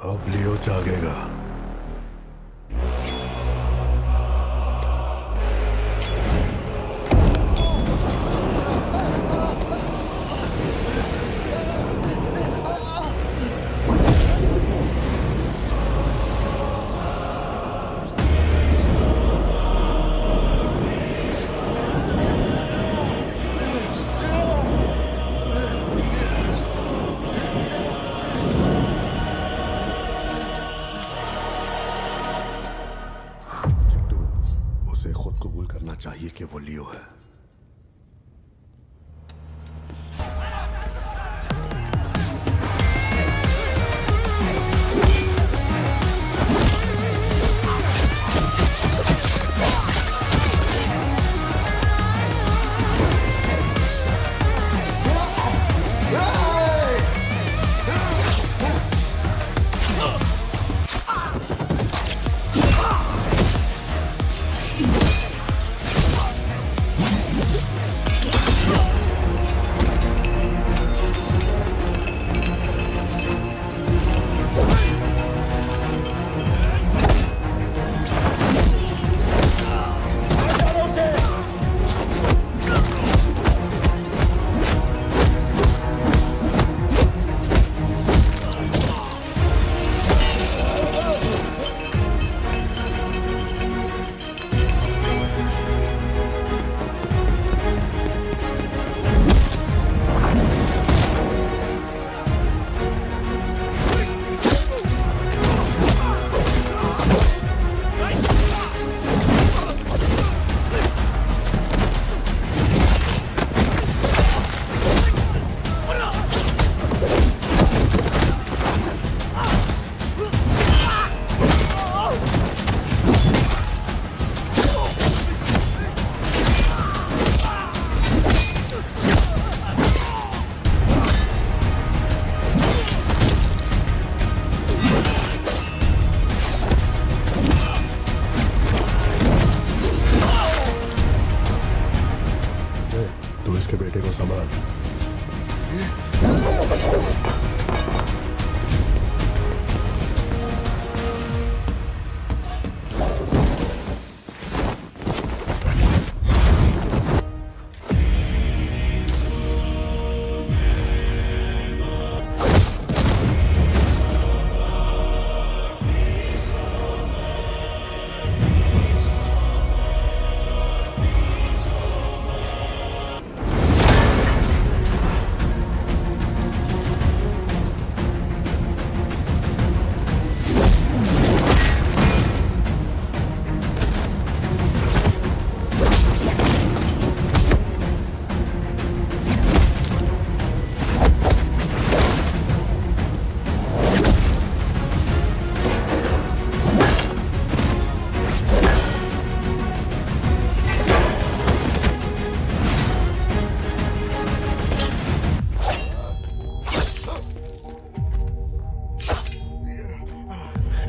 S23: अब लियो जागेगा।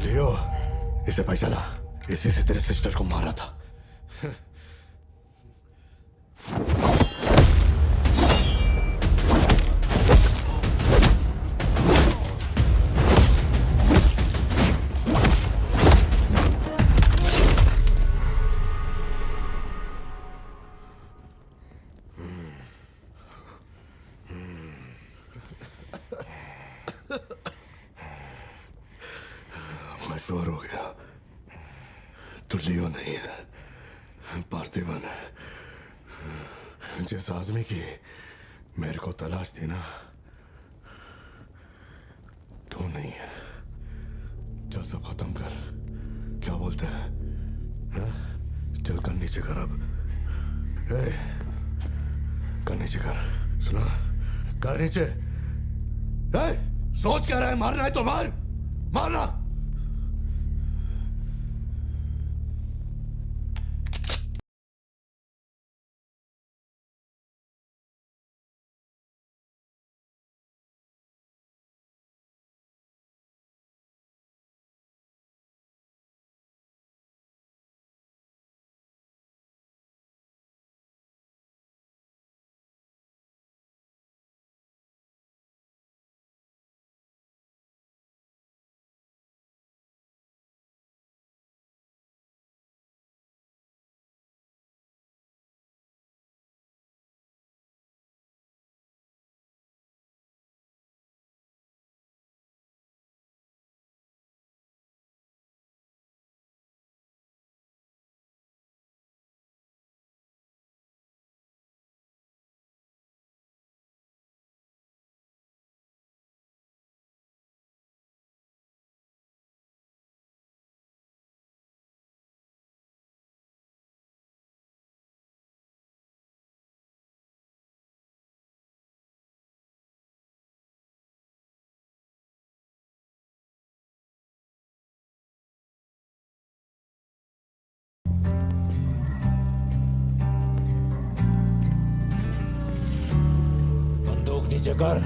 S23: लियो, इसे पहचाना, इसी से तेरे सिस्टर को मारा था। मैं श्योर हो गया, तू लियो नहीं है, पार्थिवन है। जिस आदमी की मेरे को तलाश थी ना, तू नहीं है। चल सब खत्म कर, क्या बोलते हैं? हाँ? चल कर नीचे कर अब। ए, कर नीचे कर, सुना? कर नीचे। ए, सोच क्या रहा है? मारना है तो मार, मारना। नीचे कर।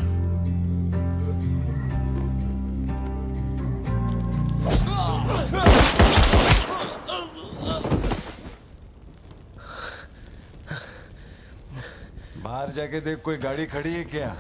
S1: बाहर जाके देख, कोई गाड़ी खड़ी है क्या?